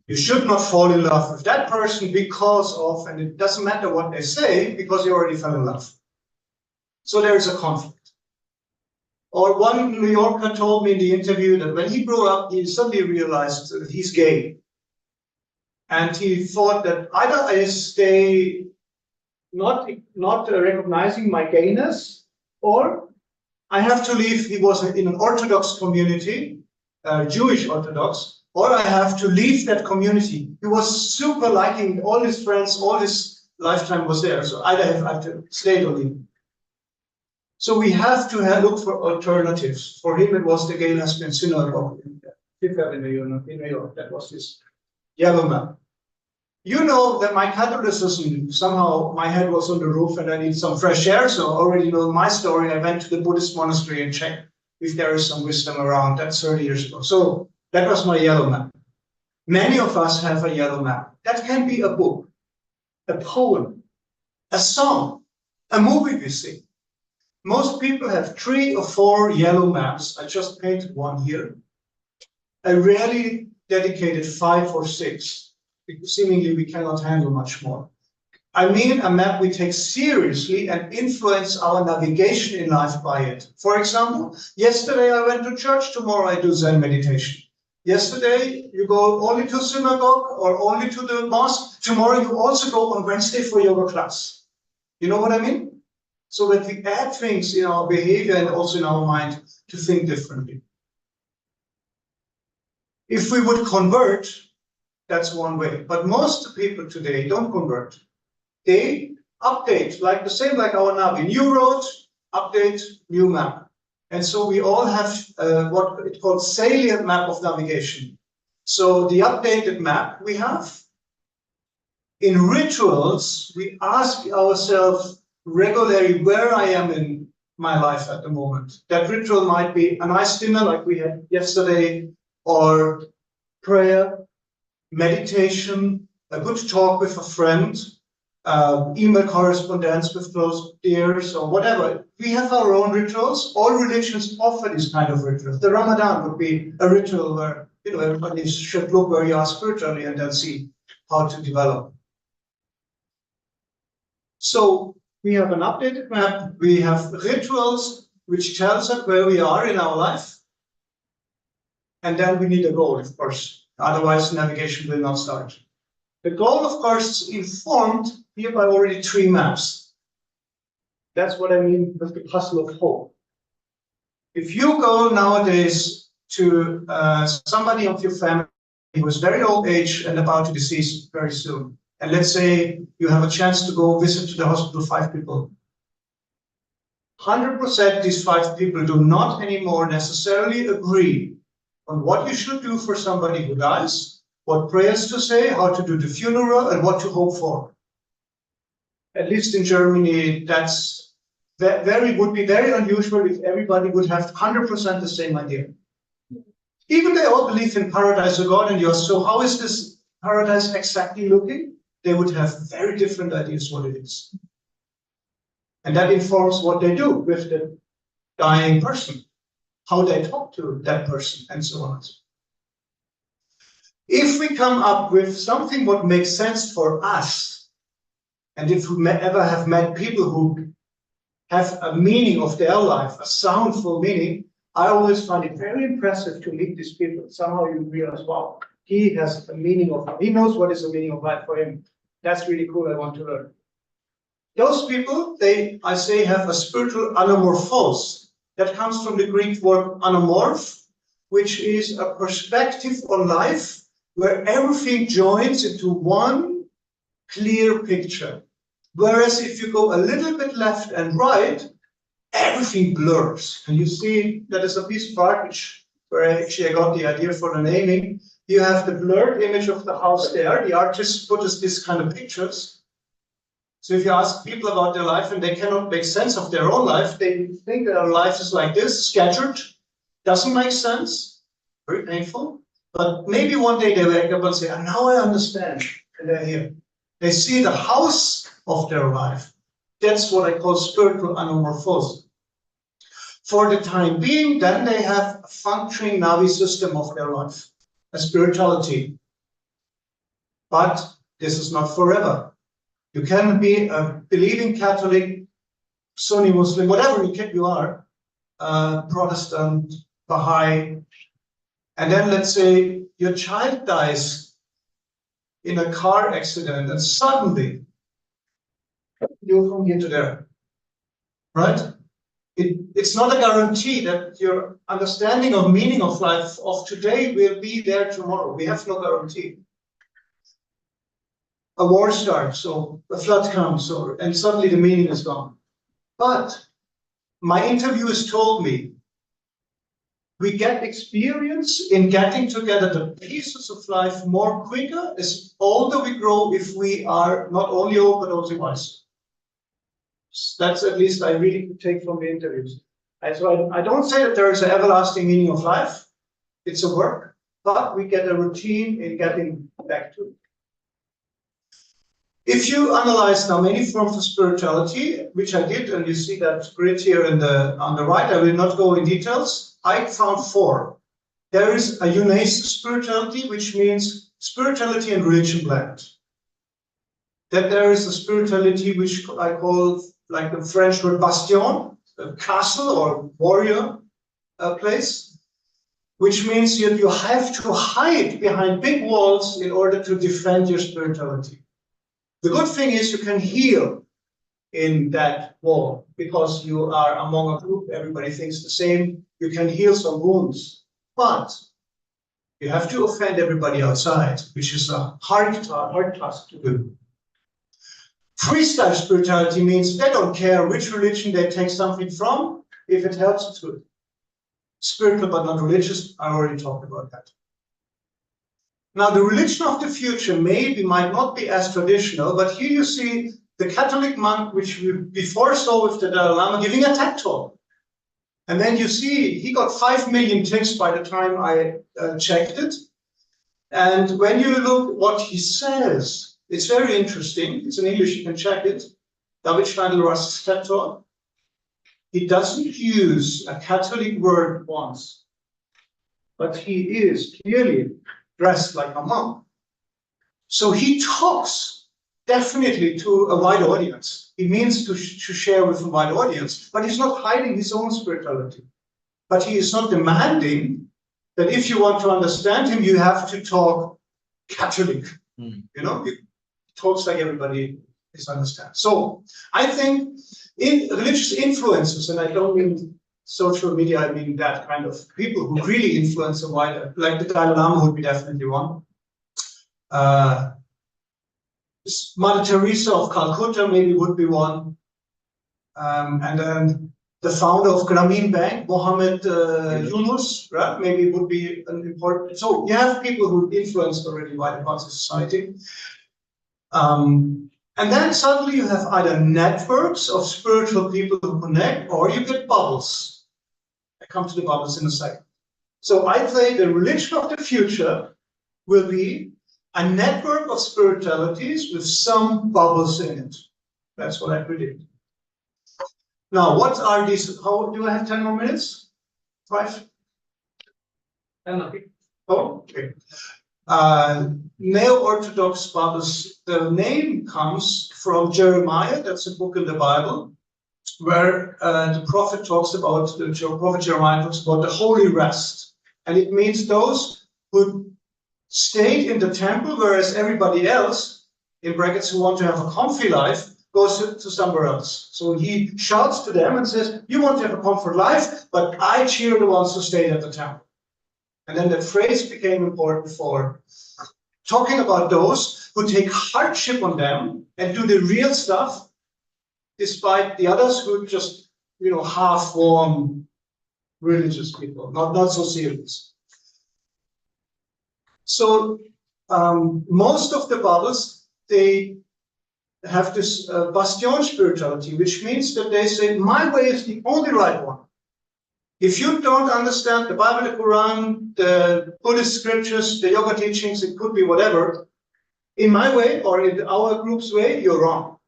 you should not fall in love with that person because of, and it doesn't matter what they say, because you already fell in love. So there is a conflict. Or one New Yorker told me in the interview that when he grew up, he suddenly realized that he's gay. And he thought that either I stay not recognizing my gayness, or I have to leave. He was in an Orthodox community, Jewish Orthodox, or I have to leave that community. He was super liking all his friends, all his lifetime was there. So either I have to stay or leave. So we have to look for alternatives. For him, it was the gay lesbian synagogue in Fifth Avenue in New York. That was his yellow map. You know that my Catholicism, somehow my head was on the roof and I need some fresh air. So I already know my story. I went to the Buddhist monastery and checked if there is some wisdom around. That's 30 years ago. So that was my yellow map. Many of us have a yellow map. That can be a book, a poem, a song, a movie we see. Most people have 3 or 4 yellow maps. I just painted one here. I rarely dedicated 5 or 6, because seemingly we cannot handle much more. I mean a map we take seriously and influence our navigation in life by it. For example, yesterday I went to church, tomorrow I do Zen meditation. Yesterday you go only to synagogue or only to the mosque. Tomorrow you also go on Wednesday for yoga class. You know what I mean? So that we add things in our behavior and also in our mind to think differently. If we would convert, that's one way. But most people today don't convert. They update, like the same like our Navi. New road, update, new map. And so we all have what it called salient map of navigation. So the updated map we have. In rituals, we ask ourselves regularly where I am in my life at the moment. That ritual might be a nice dinner like we had yesterday, or prayer, meditation, a good talk with a friend, email correspondence with close peers, or whatever. We have our own rituals. All religions offer these kind of rituals. The Ramadan would be a ritual where everybody should look where you are spiritually and then see how to develop. So we have an updated map. We have rituals which tells us where we are in our life. And then we need a goal, of course. Otherwise, navigation will not start. The goal, of course, is informed here by already 3 maps. That's what I mean with the puzzle of hope. If you go nowadays to somebody of your family who is very old age and about to decease very soon, and let's say you have a chance to go visit to the hospital 5 people. 100% these 5 people do not anymore necessarily agree on what you should do for somebody who dies, what prayers to say, how to do the funeral, and what to hope for. At least in Germany, would be very unusual if everybody would have 100% the same idea. Even they all believe in paradise or God and yours. So how is this paradise exactly looking? they would have very different ideas what it is. And that informs what they do with the dying person, how they talk to that person, and so on. If we come up with something what makes sense for us, and if we ever have met people who have a meaning of their life, a soundful meaning, I always find it very impressive to meet these people. Somehow you realize, wow, he has a meaning of life. He knows what is the meaning of life for him. That's really cool. I want to learn. Those people, they, I say, have a spiritual anamorphose. That comes from the Greek word anamorph, which is a perspective on life where everything joins into one clear picture. Whereas if you go a little bit left and right, everything blurs. And you see that is a piece of art where actually I got the idea for the naming. You have the blurred image of the house there. The artist put us these kind of pictures. So if you ask people about their life and they cannot make sense of their own life, they think that our life is like this, scattered, doesn't make sense, very painful. But maybe one day they wake up and say, oh, now I understand, and they're here. They see the house of their life. That's what I call spiritual anamorphose. For the time being, then they have a functioning Navi system of their life, a spirituality. But this is not forever. You can be a believing Catholic, Sunni Muslim, whatever you are, Protestant, Baha'i, and then let's say your child dies in a car accident and suddenly you're from here to there, right? It's not a guarantee that your understanding of meaning of life of today will be there tomorrow. We have no guarantee. A war starts, or a flood comes, and suddenly the meaning is gone. But my interviewers told me we get experience in getting together the pieces of life more quicker as older we grow if we are not only old but also wise. That's at least I really could take from the interviews. So I don't say that there is an everlasting meaning of life. It's a work, but we get a routine in getting back to it. If you analyze now many forms of spirituality, which I did, and you see that grid here on the right, I will not go in details. I found 4. There is a Eunaise spirituality, which means spirituality and religion blend. Then there is a spirituality which I call, like the French word bastion, a castle or warrior place, which means you have to hide behind big walls in order to defend your spirituality. The good thing is you can heal in that wall because you are among a group, everybody thinks the same, you can heal some wounds, but you have to offend everybody outside, which is a hard task to do. Freestyle spirituality means they don't care which religion they take something from, if it helps, it's good. Spiritual but not religious, I already talked about that. Now, the religion of the future might not be as traditional, but here you see the Catholic monk, which we before saw with the Dalai Lama, giving a TED talk. And then you see he got 5 million ticks by the time I checked it. And when you look what he says, it's very interesting. It's in English, you can check it. David Schneider-Russ's TED talk. He doesn't use a Catholic word once, but he is clearly dressed like a monk. So he talks definitely to a wide audience. He means to share with a wide audience, but he's not hiding his own spirituality. But he is not demanding that if you want to understand him, you have to talk Catholic. You know, he talks like everybody is understand. So I think in religious influences, and I don't mean social media, I mean that kind of people who really influence a wider, like the Dalai Lama would be definitely one. Mother Teresa of Calcutta maybe would be one. And then the founder of Grameen Bank, Mohammed Yunus, right? Maybe would be an important. So you have people who influence already wider parts of society. And then suddenly you have either networks of spiritual people who connect, or you get bubbles. I come to the bubbles in a second. So I say the religion of the future will be a network of spiritualities with some bubbles in it. That's what I predict. Now, what are these? How do I have 10 more minutes? 5? 10, okay. Oh, okay. Neo-Orthodox bubbles. The name comes from Jeremiah. That's a book in the Bible, where the prophet talks about, the prophet Jeremiah talks about the holy rest. And it means those who stayed in the temple, whereas everybody else, in brackets, who want to have a comfy life, goes to somewhere else. So he shouts to them and says, you want to have a comfort life, but I cheer the ones who stayed at the temple. And then that phrase became important for talking about those who take hardship on them and do the real stuff, despite the others who just, half-warm religious people, not so serious. So most of the bubbles, they have this bastion spirituality, which means that they say, my way is the only right one. If you don't understand the Bible, the Quran, the Buddhist scriptures, the yoga teachings, it could be whatever, in my way or in our group's way, you're wrong.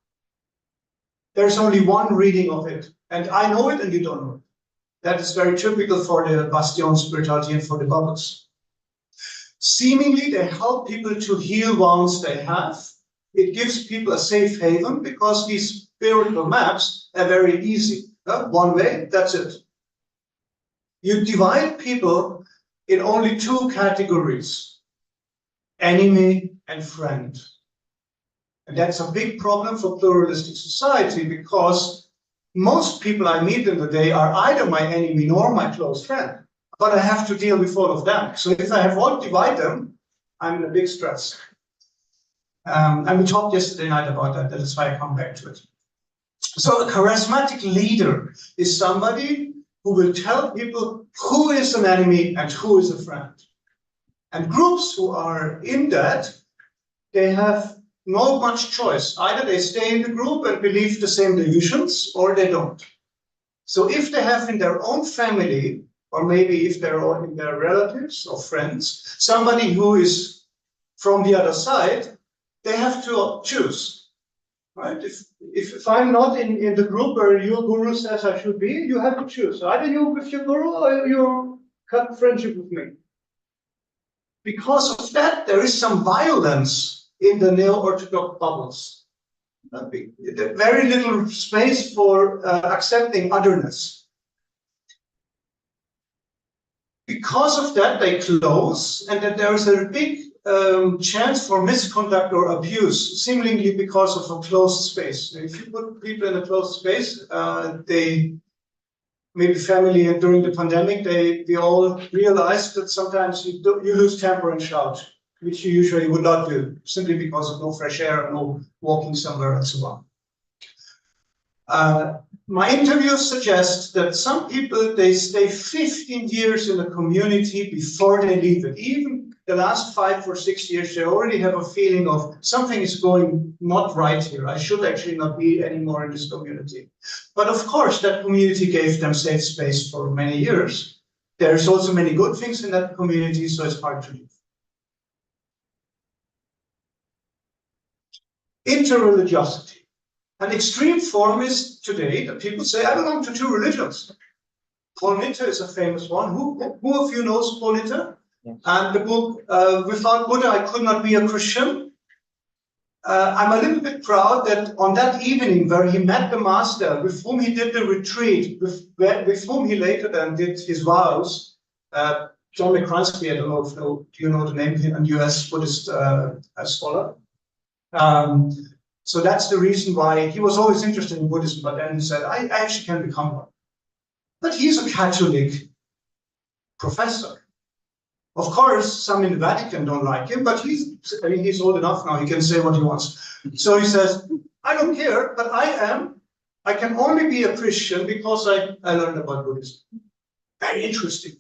There's only one reading of it, and I know it and you don't know it. That is very typical for the bastion spirituality and for the bubbles. Seemingly, they help people to heal wounds they have. It gives people a safe haven because these spiritual maps are very easy. One way, that's it. You divide people in only 2 categories, enemy and friend. And that's a big problem for pluralistic society because most people I meet in the day are either my enemy nor my close friend, but I have to deal with all of them. So if I have to divide them, I'm in a big stress. And we talked yesterday night about that. That's why I come back to it. So a charismatic leader is somebody who will tell people who is an enemy and who is a friend. And groups who are in that, they have not much choice. Either they stay in the group and believe the same delusions, or they don't. So if they have in their own family, or maybe if they're in their relatives or friends, somebody who is from the other side, they have to choose. Right? If I'm not in the group where your guru says I should be, you have to choose. So either you're with your guru or you cut friendship with me. Because of that, there is some violence in the neo-Orthodox bubbles. Very little space for accepting otherness. Because of that, they close, and that there is a big chance for misconduct or abuse, seemingly because of a closed space. If you put people in a closed space, they maybe family, and during the pandemic, we all realized that sometimes you lose temper and shout, which you usually would not do, simply because of no fresh air and no walking somewhere and so on. My interviews suggest that some people, they stay 15 years in a community before they leave it. Even the last 5 or 6 years, they already have a feeling of something is going not right here. I should actually not be anymore in this community. But of course, that community gave them safe space for many years. There's also many good things in that community, so it's hard to leave. Interreligiosity. An extreme form is today that people say, I belong to 2 religions. Paul Nitter is a famous one. Who of you knows Paul Nitter? Yes. And the book, Without Buddha, I Could Not Be a Christian. I'm a little bit proud that on that evening where he met the master, with whom he did the retreat, with whom he later then did his vows, John McCransky, I don't know if do you know the name, a US Buddhist scholar. So that's the reason why he was always interested in Buddhism, but then he said, I actually can become one. But he's a Catholic professor. Of course, some in the Vatican don't like him, but he's old enough now, he can say what he wants. So he says, I don't care, but I can only be a Christian because I learned about Buddhism. Very interesting.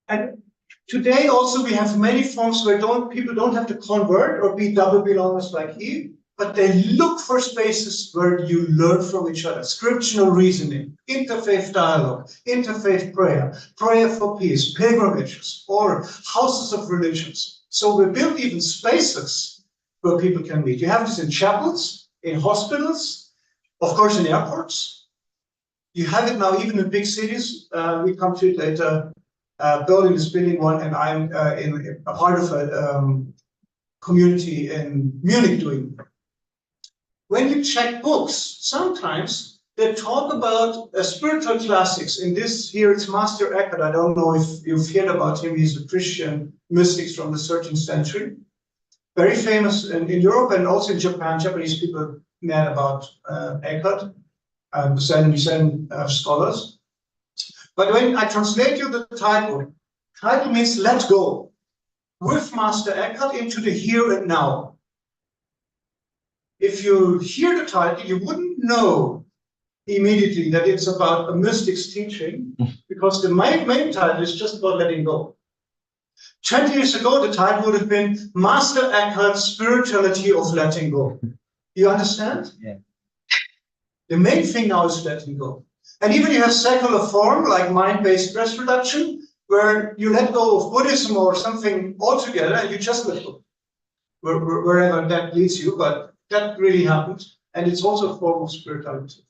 And today also we have many forms where people don't have to convert or be double belongers like he, but they look for spaces where you learn from each other. Scriptural reasoning, interfaith dialogue, interfaith prayer, prayer for peace, pilgrimages, or houses of religions. So we built even spaces where people can meet. You have this in chapels, in hospitals, of course in airports. You have it now even in big cities. We come to it later. Berlin is building one, and I'm in a part of a community in Munich doing. When you check books, sometimes they talk about spiritual classics. In this here, it's Master Eckhart. I don't know if you've heard about him. He's a Christian mystic from the 13th century. Very famous in Europe and also in Japan. Japanese people mad about Eckhart, Zen scholars. But when I translate you the title means let go. With Master Eckhart into the here and now. If you hear the title, you wouldn't know immediately that it's about a mystic's teaching, because the main title is just about letting go. 20 years ago, the title would have been Master Eckhart's Spirituality of Letting Go. You understand? Yeah. The main thing now is letting go. And even you have secular form like mind-based stress reduction, where you let go of Buddhism or something altogether and you just let go. Wherever that leads you, but that really happens. And it's also a form of spirituality.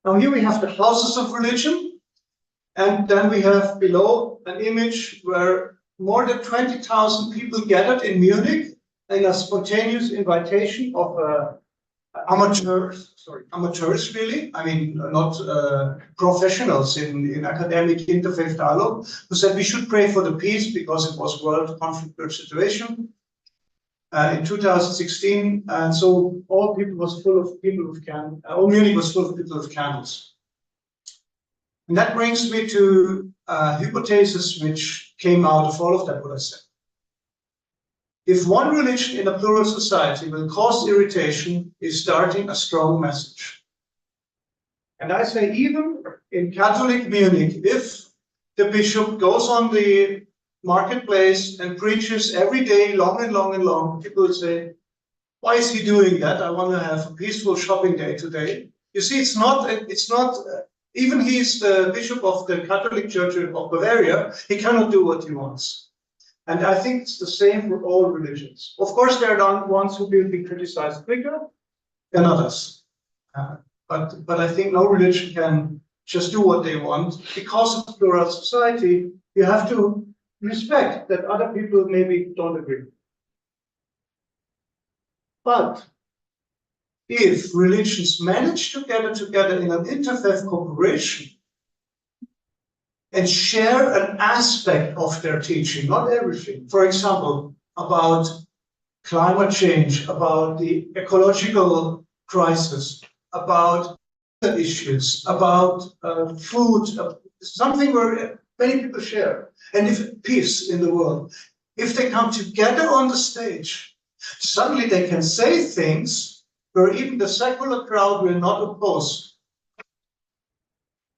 Now here we have the houses of religion. And then we have below an image where more than 20,000 people gathered in Munich in a spontaneous invitation of amateurs really, I mean, not professionals in academic interfaith dialogue, who said we should pray for the peace because it was world conflict situation in 2016. And so all Munich was full of people with candles. And that brings me to a hypothesis which came out of all of that, what I said. If one religion in a plural society will cause irritation, is starting a strong message. And I say, even in Catholic Munich, if the bishop goes on the marketplace and preaches every day, long and long and long, people will say, why is he doing that? I want to have a peaceful shopping day today. You see, it's not, even he's the bishop of the Catholic Church of Bavaria, he cannot do what he wants. And I think it's the same for all religions. Of course, there are ones who will be criticized quicker than others. But I think no religion can just do what they want. Because of plural society, you have to respect that other people maybe don't agree. But if religions manage to get together in an interfaith cooperation and share an aspect of their teaching, not everything. For example, about climate change, about the ecological crisis, about issues, about food, something where many people share, and if peace in the world. If they come together on the stage, suddenly they can say things where even the secular crowd will not oppose.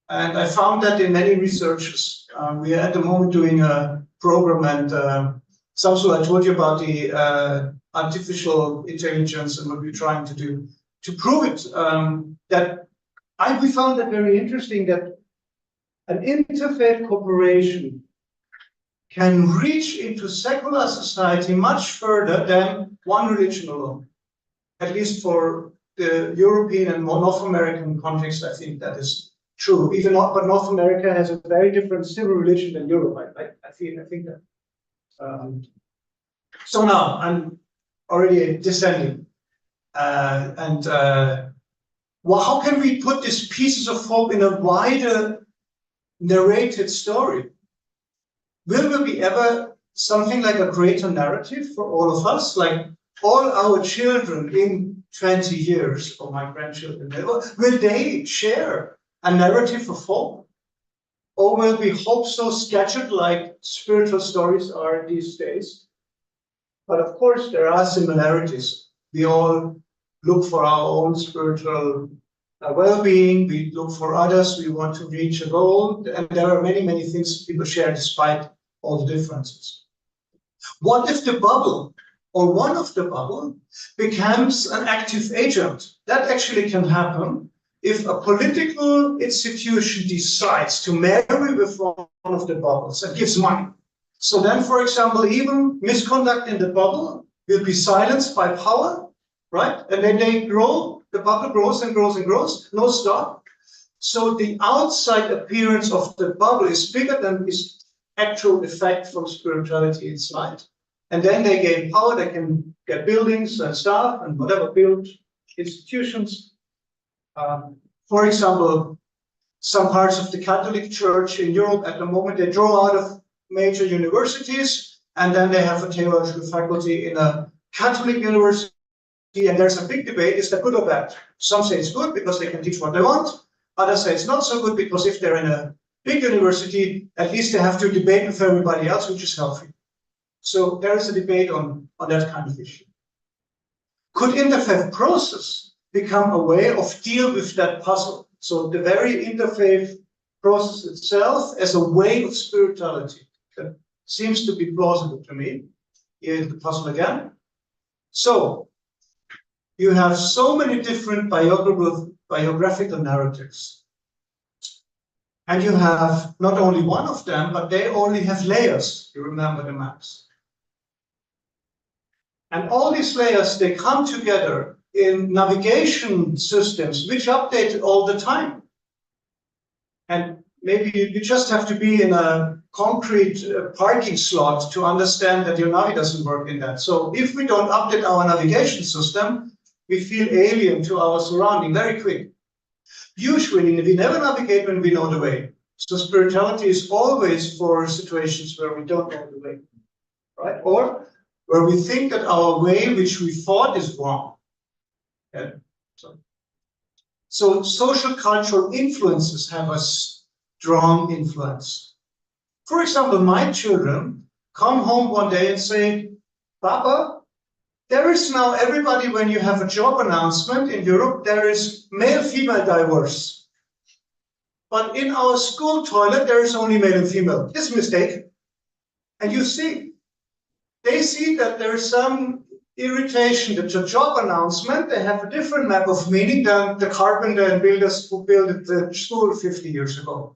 And I found that in many researches. We are at the moment doing a program, and Samsul, I told you about the artificial intelligence and what we're trying to do to prove it. We found that very interesting, that an interfaith cooperation can reach into secular society much further than one religion alone. At least for the European and North American context, I think that is true. But North America has a very different civil religion than Europe. I think that. So now I'm already descending, well, how can we put these pieces of hope in a wider narrated story? Will there be ever something like a greater narrative for all of us, like all our children in 20 years, or my grandchildren, will they share a narrative of hope? Or will be hope so scattered like spiritual stories are these days? But of course, there are similarities. We all look for our own spiritual well-being. We look for others. We want to reach a goal. And there are many, many things people share despite all the differences. What if the bubble, or one of the bubble, becomes an active agent? That actually can happen if a political institution decides to marry with one of the bubbles and gives money. So then, for example, even misconduct in the bubble will be silenced by power, right? And then they grow, the bubble grows and grows and grows, no stop. So the outside appearance of the bubble is bigger than its actual effect from spirituality inside. And then they gain power, they can get buildings and stuff and whatever, build institutions. For example, some parts of the Catholic Church in Europe at the moment, they draw out of major universities, and then they have a theological faculty in a Catholic university, and there's a big debate, is that good or bad? Some say it's good because they can teach what they want, others say it's not so good because if they're in a big university, at least they have to debate with everybody else, which is healthy. So there is a debate on that kind of issue. Could interfaith process become a way of deal with that puzzle? So the very interfaith process itself as a way of spirituality. That seems to be plausible to me. Here's the puzzle again. So you have so many different biographical narratives. And you have not only one of them, but they only have layers. You remember the maps. And all these layers, they come together in navigation systems, which update all the time. And maybe you just have to be in a concrete parking slot to understand that your navi doesn't work in that. So if we don't update our navigation system, we feel alien to our surrounding very quick. Usually, we never navigate when we know the way. So spirituality is always for situations where we don't know the way, right? Or where we think that our way, which we thought is wrong. Okay? So social cultural influences have a strong influence. For example, my children come home one day and say, Papa, there is now everybody, when you have a job announcement in Europe, there is male-female diverse. But in our school toilet, there is only male and female. It's a mistake. And you see, they see that there is some irritation that the job announcement, they have a different map of meaning than the carpenter and builders who built the school 50 years ago.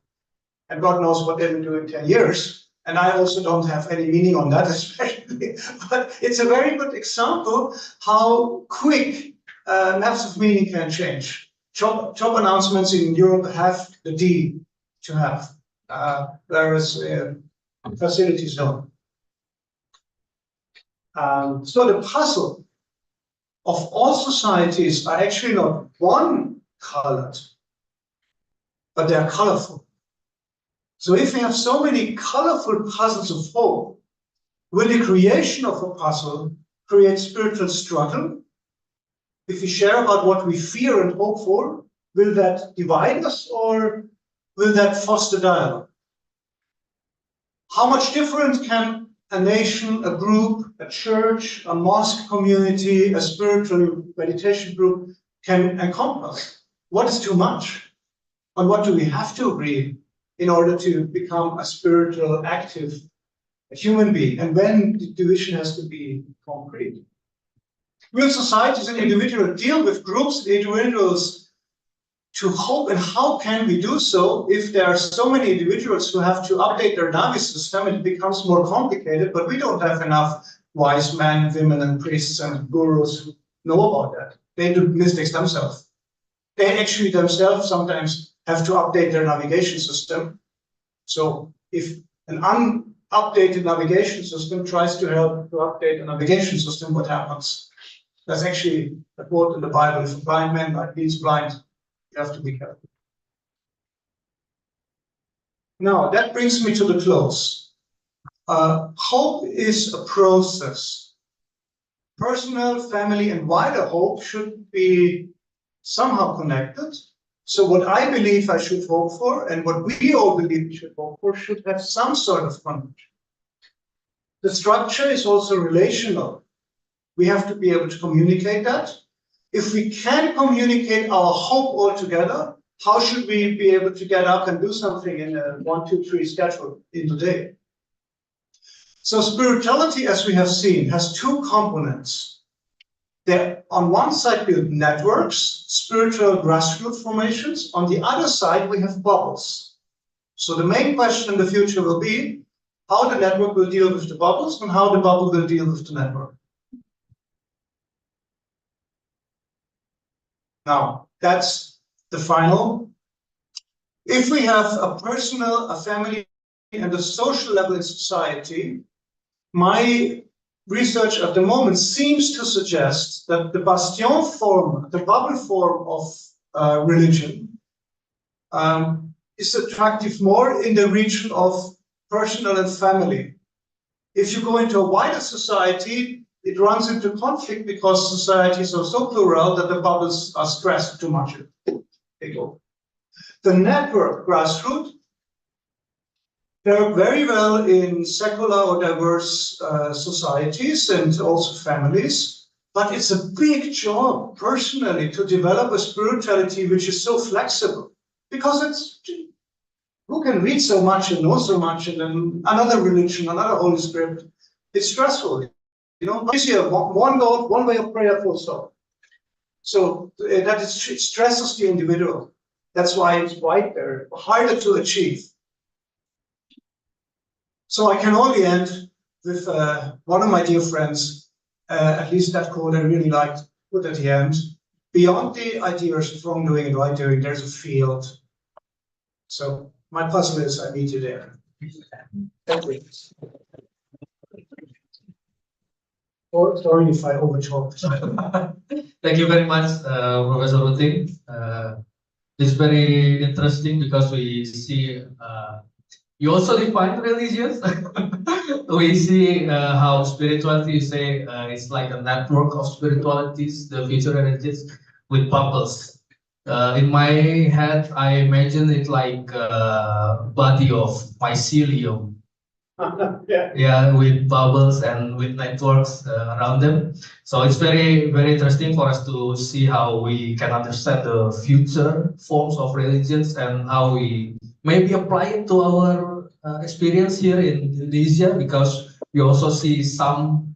And God knows what they will do in 10 years. And I also don't have any meaning on that, especially. But it's a very good example how quick maps of meaning can change. Job announcements in Europe have the D to have, whereas facilities don't. So the puzzle of all societies are actually not one-colored, but they are colorful. So if we have so many colorful puzzles of hope, will the creation of a puzzle create spiritual struggle? If we share about what we fear and hope for, will that divide us or will that foster dialogue? How much different can a nation, a group, a church, a mosque community, a spiritual meditation group can encompass? What is too much? On what do we have to agree in order to become a spiritual, active human being? And when the division has to be concrete. Will societies and individuals deal with groups and individuals to hope, and how can we do so if there are so many individuals who have to update their Navi system? It becomes more complicated, but we don't have enough wise men, women, and priests and gurus who know about that. They do mistakes themselves. They actually themselves sometimes have to update their navigation system. So if an unupdated navigation system tries to help to update a navigation system, what happens? That's actually a quote in the Bible: if a blind man leads blind, you have to be careful. Now, that brings me to the close. Hope is a process. Personal, family, and wider hope should be somehow connected. So what I believe I should hope for, and what we all believe we should hope for, should have some sort of connection. The structure is also relational. We have to be able to communicate that. If we can communicate our hope all together, how should we be able to get up and do something in a 1, 2, 3 schedule in the day? So spirituality, as we have seen, has two components. They on one side build networks, spiritual grassroots formations. On the other side, we have bubbles. So the main question in the future will be, how the network will deal with the bubbles and how the bubble will deal with the network. Now, that's the final. If we have a personal, a family, and a social level in society, my research at the moment seems to suggest that the bastion form, the bubble form of religion is attractive more in the region of personal and family. If you go into a wider society, it runs into conflict because societies are so plural that the bubbles are stressed too much. The network grassroots work very well in secular or diverse societies and also families, but it's a big job personally to develop a spirituality which is so flexible, because it's, who can read so much and know so much and then another religion, another Holy Spirit? It's stressful, you know. This year, one God, one way of prayer, full stop. So that it stresses the individual. That's why it's wider, harder to achieve. So I can only end with one of my dear friends, at least that quote I really liked, put at the end. Beyond the ideas of wrongdoing and right doing, there's a field. So my puzzle is I meet you there. Thank you. Sorry if I overtalked. Thank you very much, Professor Rötting. It's very interesting because we see you also define religions. We see how spirituality, you say, it's like a network of spiritualities, the future religions with bubbles. In my head, I imagine it like a body of mycelium. Yeah, with bubbles and with networks around them. So it's very, very interesting for us to see how we can understand the future forms of religions and how we maybe apply it to our experience here in Indonesia, because we also see some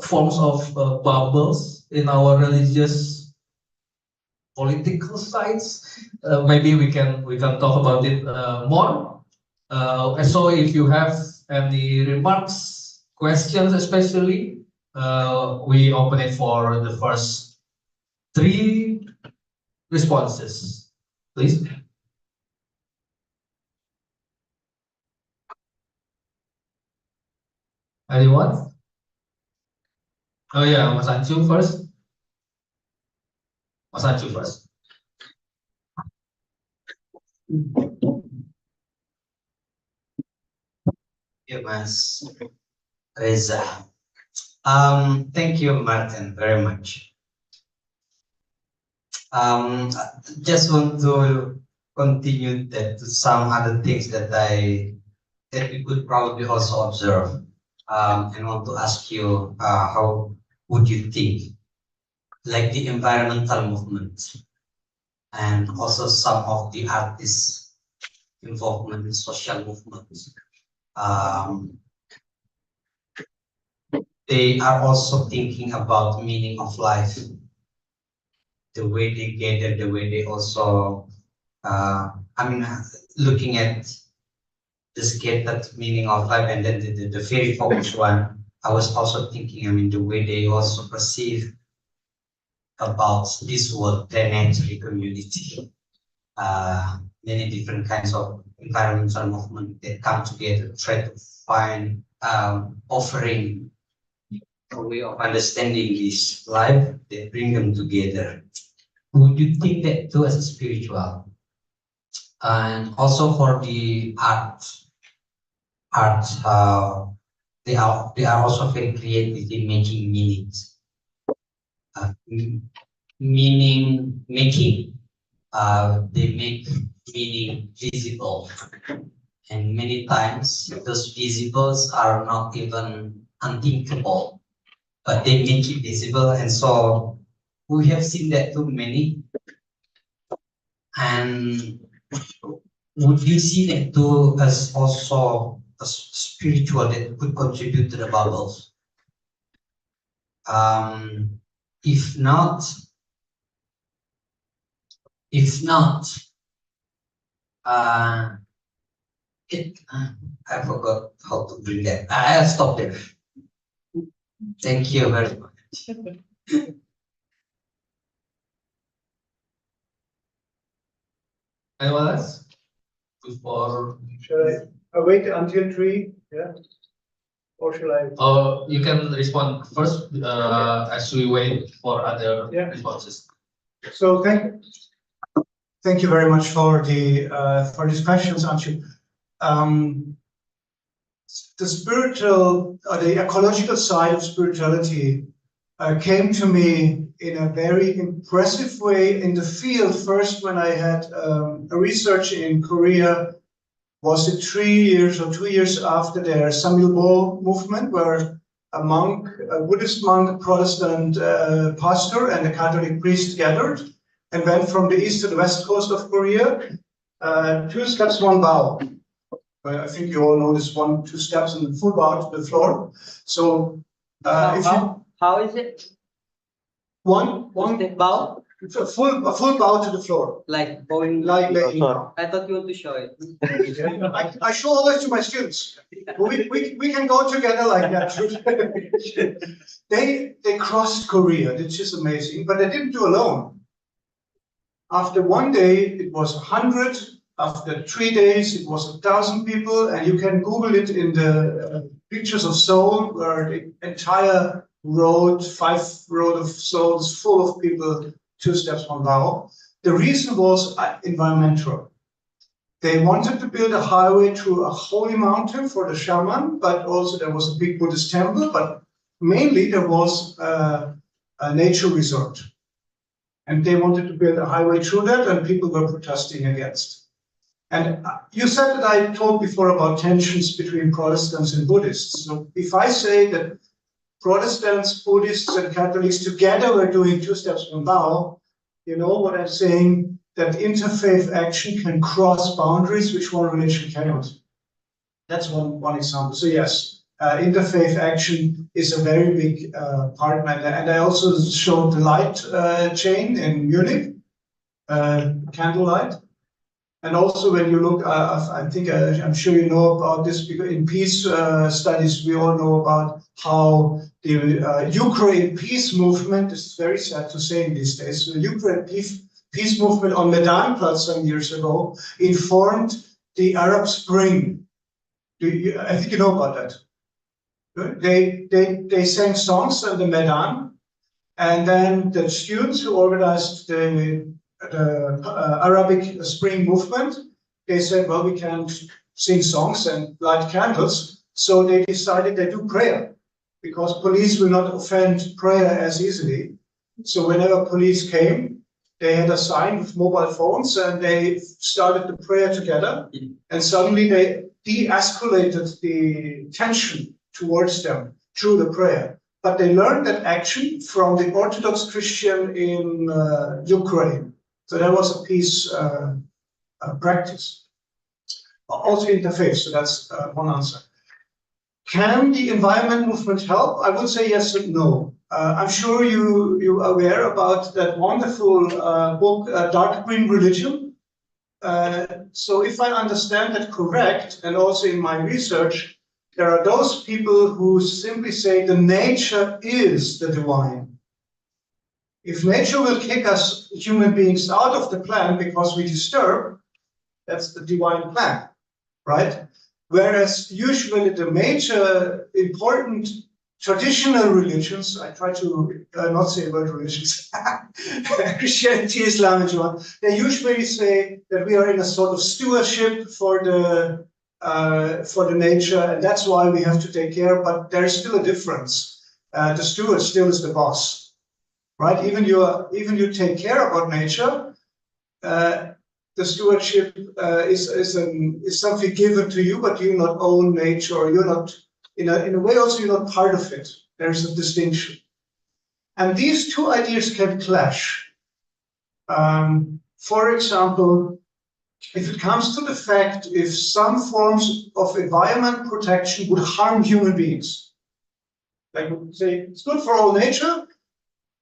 forms of bubbles in our religious political sides. Maybe we can talk about it more. And so if you have any remarks, questions especially, we open it for the first 3 responses, please. Anyone? Oh yeah, Mas Ancu first. Mas Ancu first. Yeah, Mas Reza. Thank you, Martin, very much. Just want to continue that to some other things that we could probably also observe. And want to ask you, how would you think, like the environmental movement and also some of the artists' involvement in social movements? They are also thinking about meaning of life, the way they gather, the way they also, looking at the scattered meaning of life, and then the very focused one, I was also thinking, the way they also perceive about this world, planetary community, many different kinds of environmental movement that come together, try to find, offering a way of understanding this life that bring them together. Would you think that too as a spiritual? And also for the art, they are also very creative in making meanings. Meaning making, they make meaning visible, and many times those visibles are not even unthinkable, but they make it visible, and so we have seen that too many. And would you see that too as also a spiritual that could contribute to the bubbles? If not, I forgot how to bring that. I'll stop there. Thank you very much. Anyone else? Before Should I wait until 3? Yeah. Or shall I? you can respond first as we wait for other Yeah. responses. So thank you very much for these questions, Anshu. The spiritual or the ecological side of spirituality came to me in a very impressive way in the field. First, when I had a research in Korea, was it 3 years or 2 years after their Samilbo movement, where a monk, a Buddhist monk, a Protestant pastor, and a Catholic priest gathered and went from the east to the west coast of Korea. 2 steps, 1 bow. I think you all know this 1, 2 steps and full bow to the floor. So how is it? One Step bow? a full bow to the floor. Like bowing. Like I thought you want to show it. I show always to my students. We can go together like that. They crossed Korea, which is amazing, but they didn't do alone. After 1 day, it was 100. After 3 days, it was 1,000 people, and you can Google it in the pictures of Seoul, where the entire road, 5 road of Seoul is full of people, 2 steps, 1 bow. The reason was environmental. They wanted to build a highway through a holy mountain for the shaman, but also there was a big Buddhist temple, but mainly there was a nature resort. And they wanted to build a highway through that, and people were protesting against. And you said that I talked before about tensions between Protestants and Buddhists. So if I say that Protestants, Buddhists, and Catholics together were doing 2 steps, 1 bow, you know what I'm saying? That interfaith action can cross boundaries which one religion cannot. That's one example. So yes, interfaith action is a very big part. And I also showed the light chain in Munich, candlelight. And also when you look, I'm sure you know about this, because in peace studies, we all know about how the Ukraine peace movement, is very sad to say in these days, the Ukraine peace movement on Maidanplatz some years ago informed the Arab Spring. I think you know about that. They sang songs on the Maidan, and then the students who organized the Arabic Spring movement, they said, well, we can't sing songs and light candles, so they decided they do prayer, because police will not offend prayer as easily. So whenever police came, they had a sign with mobile phones, and they started the prayer together, and suddenly they de-escalated the tension towards them through the prayer. But they learned that action from the Orthodox Christian in Ukraine. So that was a peace practice. Also interfaith, so that's one answer. Can the environment movement help? I would say yes and no. I'm sure you are aware about that wonderful book, Dark Green Religion. So if I understand that correct, and also in my research, there are those people who simply say the nature is the divine. If nature will kick us human beings out of the plan because we disturb, that's the divine plan, right? Whereas usually the major important traditional religions, I try to not say word religions, Christianity, Islam, and so on, they usually say that we are in a sort of stewardship for the nature, and that's why we have to take care, but there's still a difference. The steward still is the boss. Right, even you take care about nature. The stewardship is something given to you, but you not own nature, or you're not in a way also you're not part of it. There's a distinction, and these two ideas can clash. For example, if it comes to the fact if some forms of environment protection would harm human beings, like we say it's good for all nature,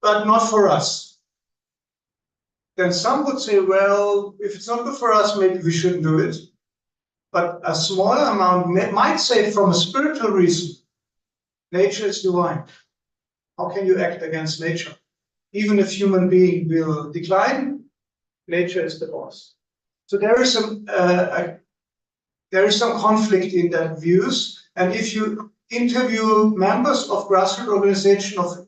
but not for us. Then some would say, well, if it's not good for us, maybe we shouldn't do it. but a smaller amount might say from a spiritual reason, nature is divine. How can you act against nature? Even if human being will decline, nature is the boss. So there is some conflict in that views, and if you interview members of grassroots organization of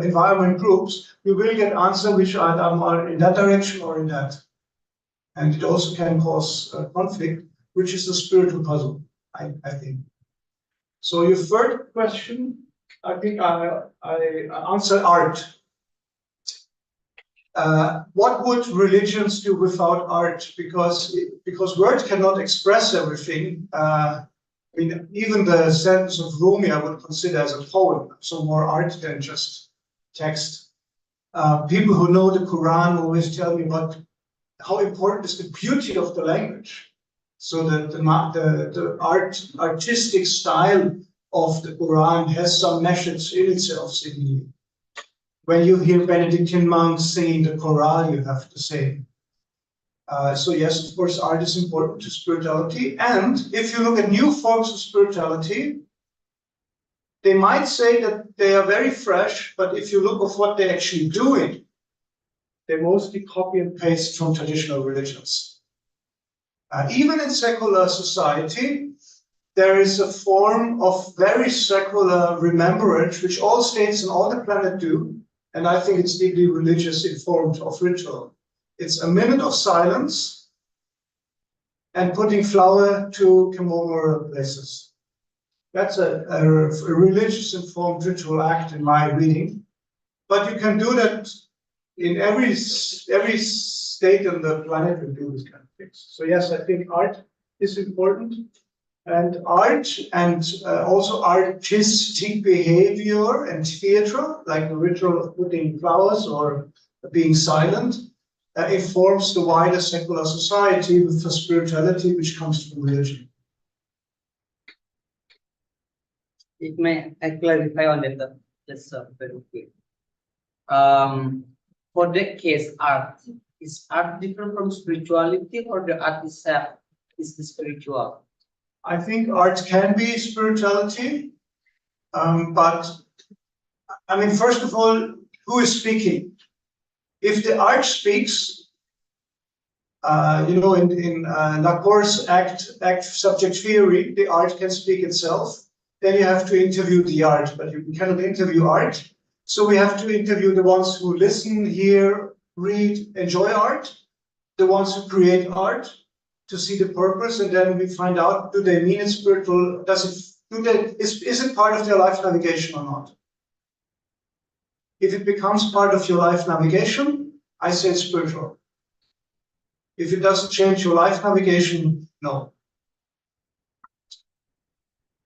environment groups, you will get answers which are in that direction or in that. And it also can cause conflict, which is a spiritual puzzle, I think. So your third question, I think I answered art. What would religions do without art? Because words cannot express everything. I mean, even the sentence of Rumi I would consider as a poem, so more art than just text. People who know the Quran always tell me how important is the beauty of the language. So that the artistic style of the Quran has some message in itself. When you hear Benedictine monks singing the chorale, you have to say. So yes, of course, art is important to spirituality. And if you look at new forms of spirituality, they might say that they are very fresh, but if you look at what they're actually doing, they mostly copy and paste from traditional religions. Even in secular society, there is a form of very secular remembrance, which all states on all the planet do, and I think it's deeply religious in form of ritual. It's a minute of silence and putting flower to commemorative places. That's a religious informed ritual act in my reading, but you can do that in every state on the planet will do this kind of things. So yes, I think art is important, and art and also artistic behavior and theater, like the ritual of putting flowers or being silent, informs the wider secular society with the spirituality which comes from religion. It may I clarify on that, just very quick. For that case, is art different from spirituality, or the art itself is the spiritual? I think art can be spirituality, but I mean, first of all, who is speaking? If the art speaks, in Lacan's act-subject theory, the art can speak itself. Then you have to interview the art, but you cannot interview art. So we have to interview the ones who listen, hear, read, enjoy art, the ones who create art, to see the purpose, and then we find out, do they mean it spiritual? Is it part of their life navigation or not? If it becomes part of your life navigation, I say it's spiritual. If it doesn't change your life navigation, no.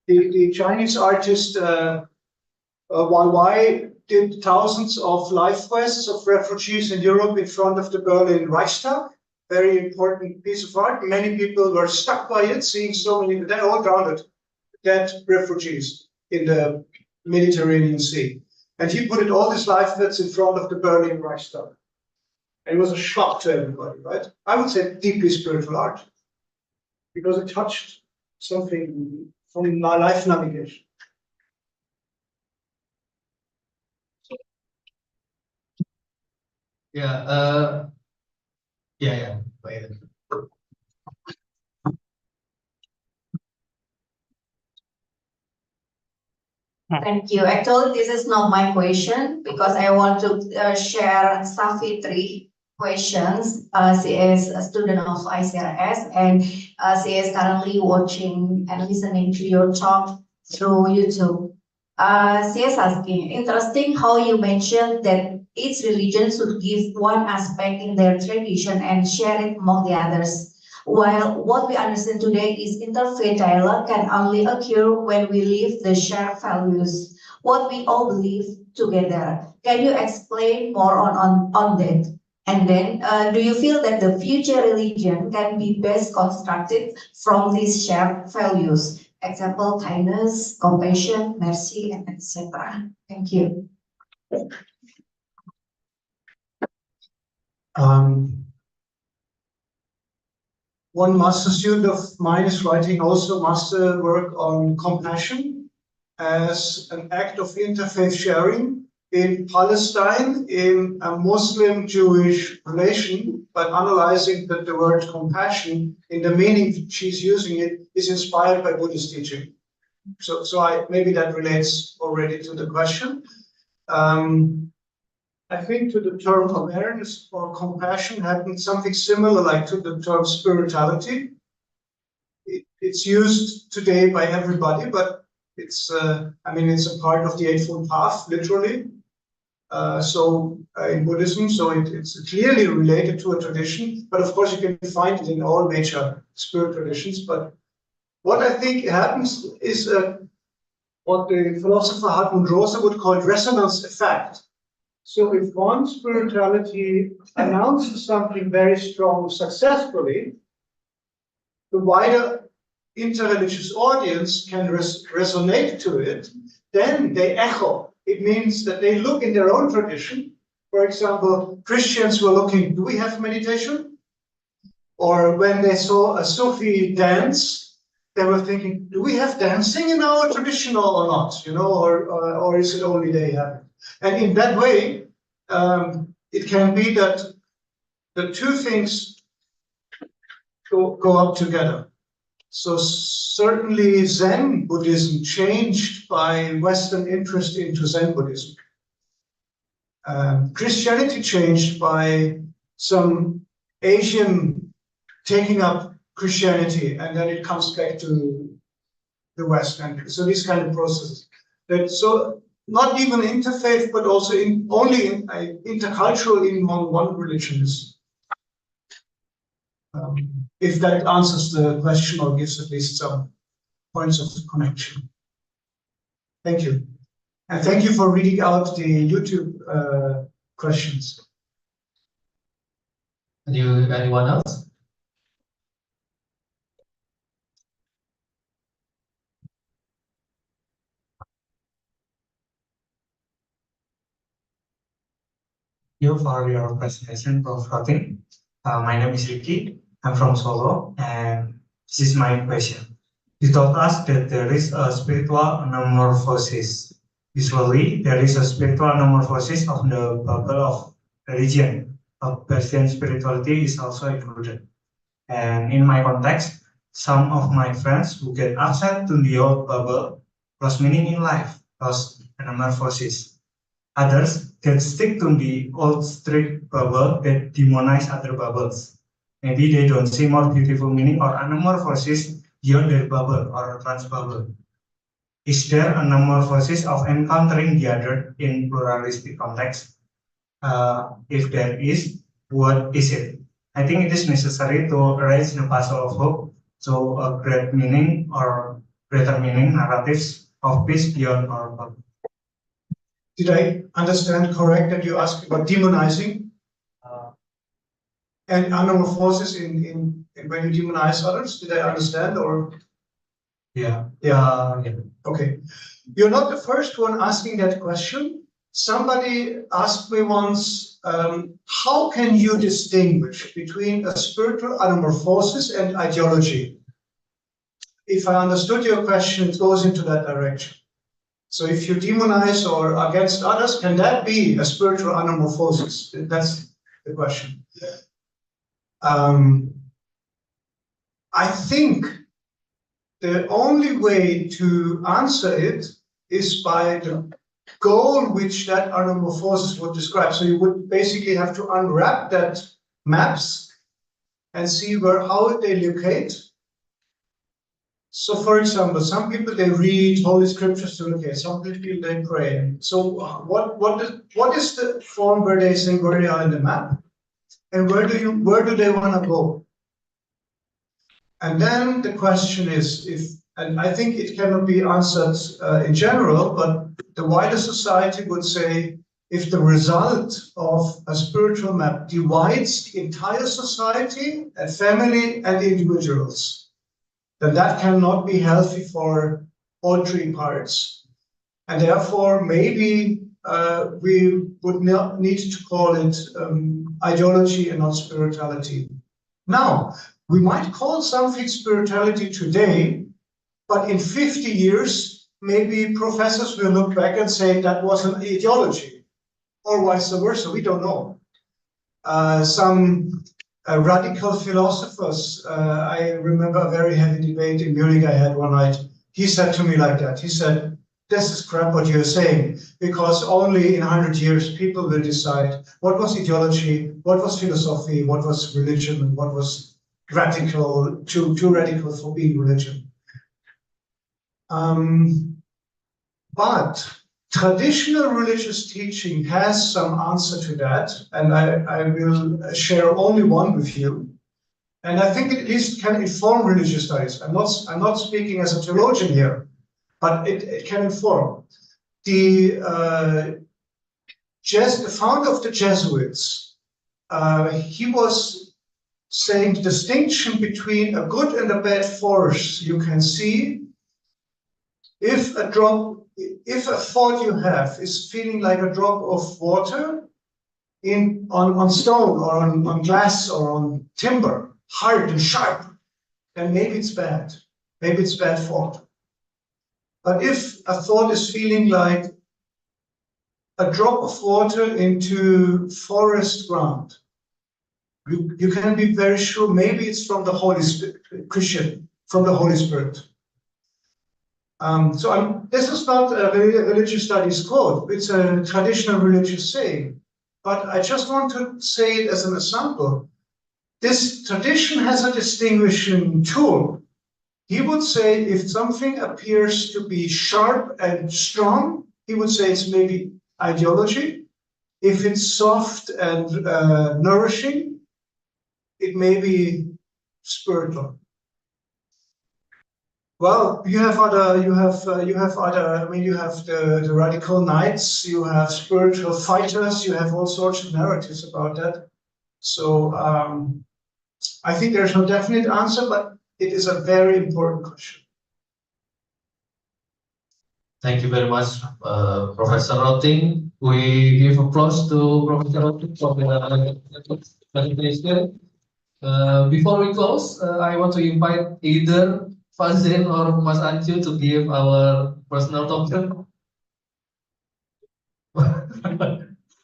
The Chinese artist YY did thousands of life quests of refugees in Europe in front of the Berlin Reichstag. Very important piece of art. Many people were stuck by it, seeing so many, they're all drowned, dead refugees in the Mediterranean Sea. And he put all these life quests in front of the Berlin Reichstag. And it was a shock to everybody, right? I would say deeply spiritual art, because it touched something from my life navigation. Yeah, yeah. Thank you. Actually, this is not my question because I want to share Safi 3 questions. She is a student of ICRS and she is currently watching and listening to your talk through YouTube. She is asking, interesting how you mentioned that each religion should give one aspect in their tradition and share it among the others. While what we understand today is interfaith dialogue can only occur when we live the shared values, what we all believe together. Can you explain more on that? And then, do you feel that the future religion can be best constructed from these shared values? Example, kindness, compassion, mercy, and etc. Thank you. one master student of mine is writing also master work on compassion as an act of interfaith sharing in Palestine, in a Muslim-Jewish relation, but analyzing that the word compassion in the meaning she's using it is inspired by Buddhist teaching. So maybe that relates already to the question. I think to the term awareness or compassion happened something similar like to the term spirituality. It's used today by everybody, but it's it's a part of the Eightfold Path, literally. In Buddhism, so it's clearly related to a tradition, but of course you can find it in all major spirit traditions. But what I think happens is what the philosopher Hartmut Rosa would call resonance effect. So if one spirituality announces something very strong successfully, the wider interreligious audience can resonate to it, then they echo. It means that they look in their own tradition. For example, Christians were looking, do we have meditation? Or when they saw a Sufi dance, they were thinking, do we have dancing in our tradition or not? Or is it only they have it? And in that way, it can be that the two things go up together. So certainly Zen Buddhism changed by Western interest into Zen Buddhism. Christianity changed by some Asian taking up Christianity, and then it comes back to the West. And so these kind of processes. So not even interfaith, but also only intercultural in one religion. If that answers the question or gives at least some points of connection. Thank you. And thank you for reading out the YouTube questions. Anyone else? You for your presentation, Prof. Rötting. My name is Ricky. I'm from Solo, and this is my question. You told us that there is a spiritual anamorphosis. Usually, there is a spiritual anamorphosis of the bubble of religion. Christian spirituality is also included. And in my context, some of my friends who get upset to the old bubble lost meaning in life, lost anamorphosis. Others that stick to the old strict bubble that demonize other bubbles. Maybe they don't see more beautiful meaning or anamorphosis beyond their bubble or trans bubble. Is there anamorphosis of encountering the other in pluralistic context? If there is, what is it? I think it is necessary to raise the puzzle of hope, so a great meaning or greater meaning narratives of peace beyond our bubble. Did I understand correct that you asked about demonizing and anamorphosis in when you demonize others? Did I understand or? Yeah. Okay. You're not the first one asking that question. Somebody asked me once, how can you distinguish between a spiritual anamorphosis and ideology? If I understood your question, it goes into that direction. So if you demonize or against others, can that be a spiritual anamorphosis? That's the question. I think the only way to answer it is by the goal which that anamorphosis would describe. So you would basically have to unwrap that maps and see how they locate. So for example, some people, they read Holy Scriptures to locate, some people they pray. So what is the form where they say where they are in the map? And where do they want to go? And then the question is and I think it cannot be answered in general, but the wider society would say, if the result of a spiritual map divides the entire society and family and individuals, then that cannot be healthy for all three parts. And therefore, maybe we would not need to call it ideology and not spirituality. Now, We might call something spirituality today, but in 50 years, maybe professors will look back and say that was an ideology, or vice versa, we don't know. Some radical philosophers, I remember a very heavy debate in Munich I had one night. He said to me like that, he said, this is crap what you're saying, because only in 100 years people will decide what was ideology, what was philosophy, what was religion, and what was radical, too radical for being religion. But traditional religious teaching has some answer to that, and I will share only one with you. And I think it at least can inform religious studies. I'm not speaking as a theologian here, but it can inform. The founder of the Jesuits, he was saying the distinction between a good and a bad force you can see if a thought you have is feeling like a drop of water on stone or on glass or on timber, hard and sharp, then maybe it's bad. Maybe it's bad thought. But if a thought is feeling like a drop of water into forest ground, you can be very sure maybe it's from the Holy Spirit, Christian, from the Holy Spirit. This is not a religious studies quote, it's a traditional religious saying. But I just want to say it as an example. This tradition has a distinguishing tool. He would say if something appears to be sharp and strong, he would say it's maybe ideology. If it's soft and nourishing, it may be spiritual. Well, you have other. I mean, you have the radical knights. You have spiritual fighters. You have all sorts of narratives about that. So I think there's no definite answer, but it is a very important question. Thank you very much, Professor Rötting. We give applause to Professor Rötting for the presentation. Before we close, I want to invite either Fazrin or Mas Ancu to give our personal token.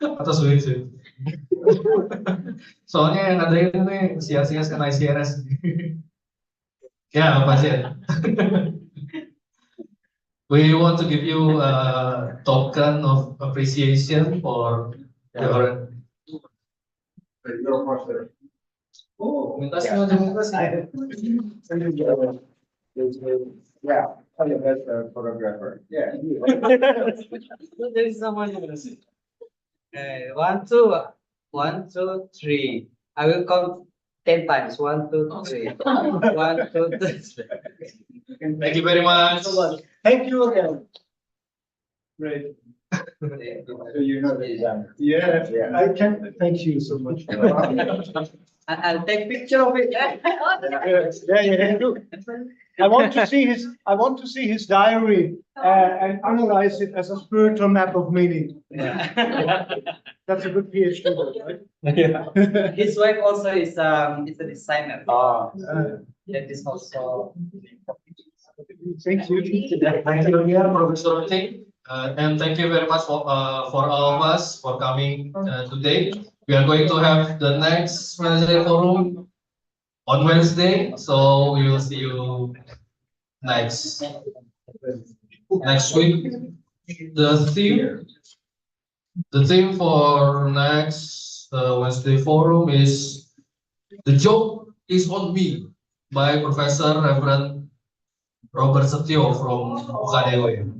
Atau sulit sih. Soalnya yang ada ini CRCS dan ICRS. Ya, Fazrin. We want to give you a token of appreciation for your. Oh, minta sih. Yeah, I'm the best photographer. Yeah. There is someone who will say. 1, 2, 3. I will count 10 times. 1, 2, 3. 1, 2, 3. Thank you very much. Thank you again. Great. So you know the design. Yeah, I can thank you so much. I'll take picture of it. Yeah, do. I want to see his diary and analyze it as a spiritual map of meaning. Yeah. That's a good PhD, right? Yeah. His wife also is a designer. That is also. Thank you. Thank you again, Professor Rötting. And thank you very much for all of us for coming today. We are going to have the next Wednesday forum on Wednesday, so we will see you next week. The theme for next Wednesday forum is "The Joke is on Me" by Professor Reverend Robert Setio from UKDW.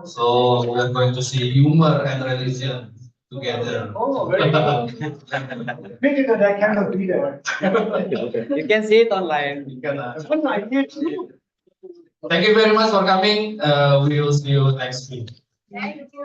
So we are going to see humor and religion together. Oh, very good. Pity that I cannot be there. You can see it online. Thank you very much for coming. We will see you next week. Thank you.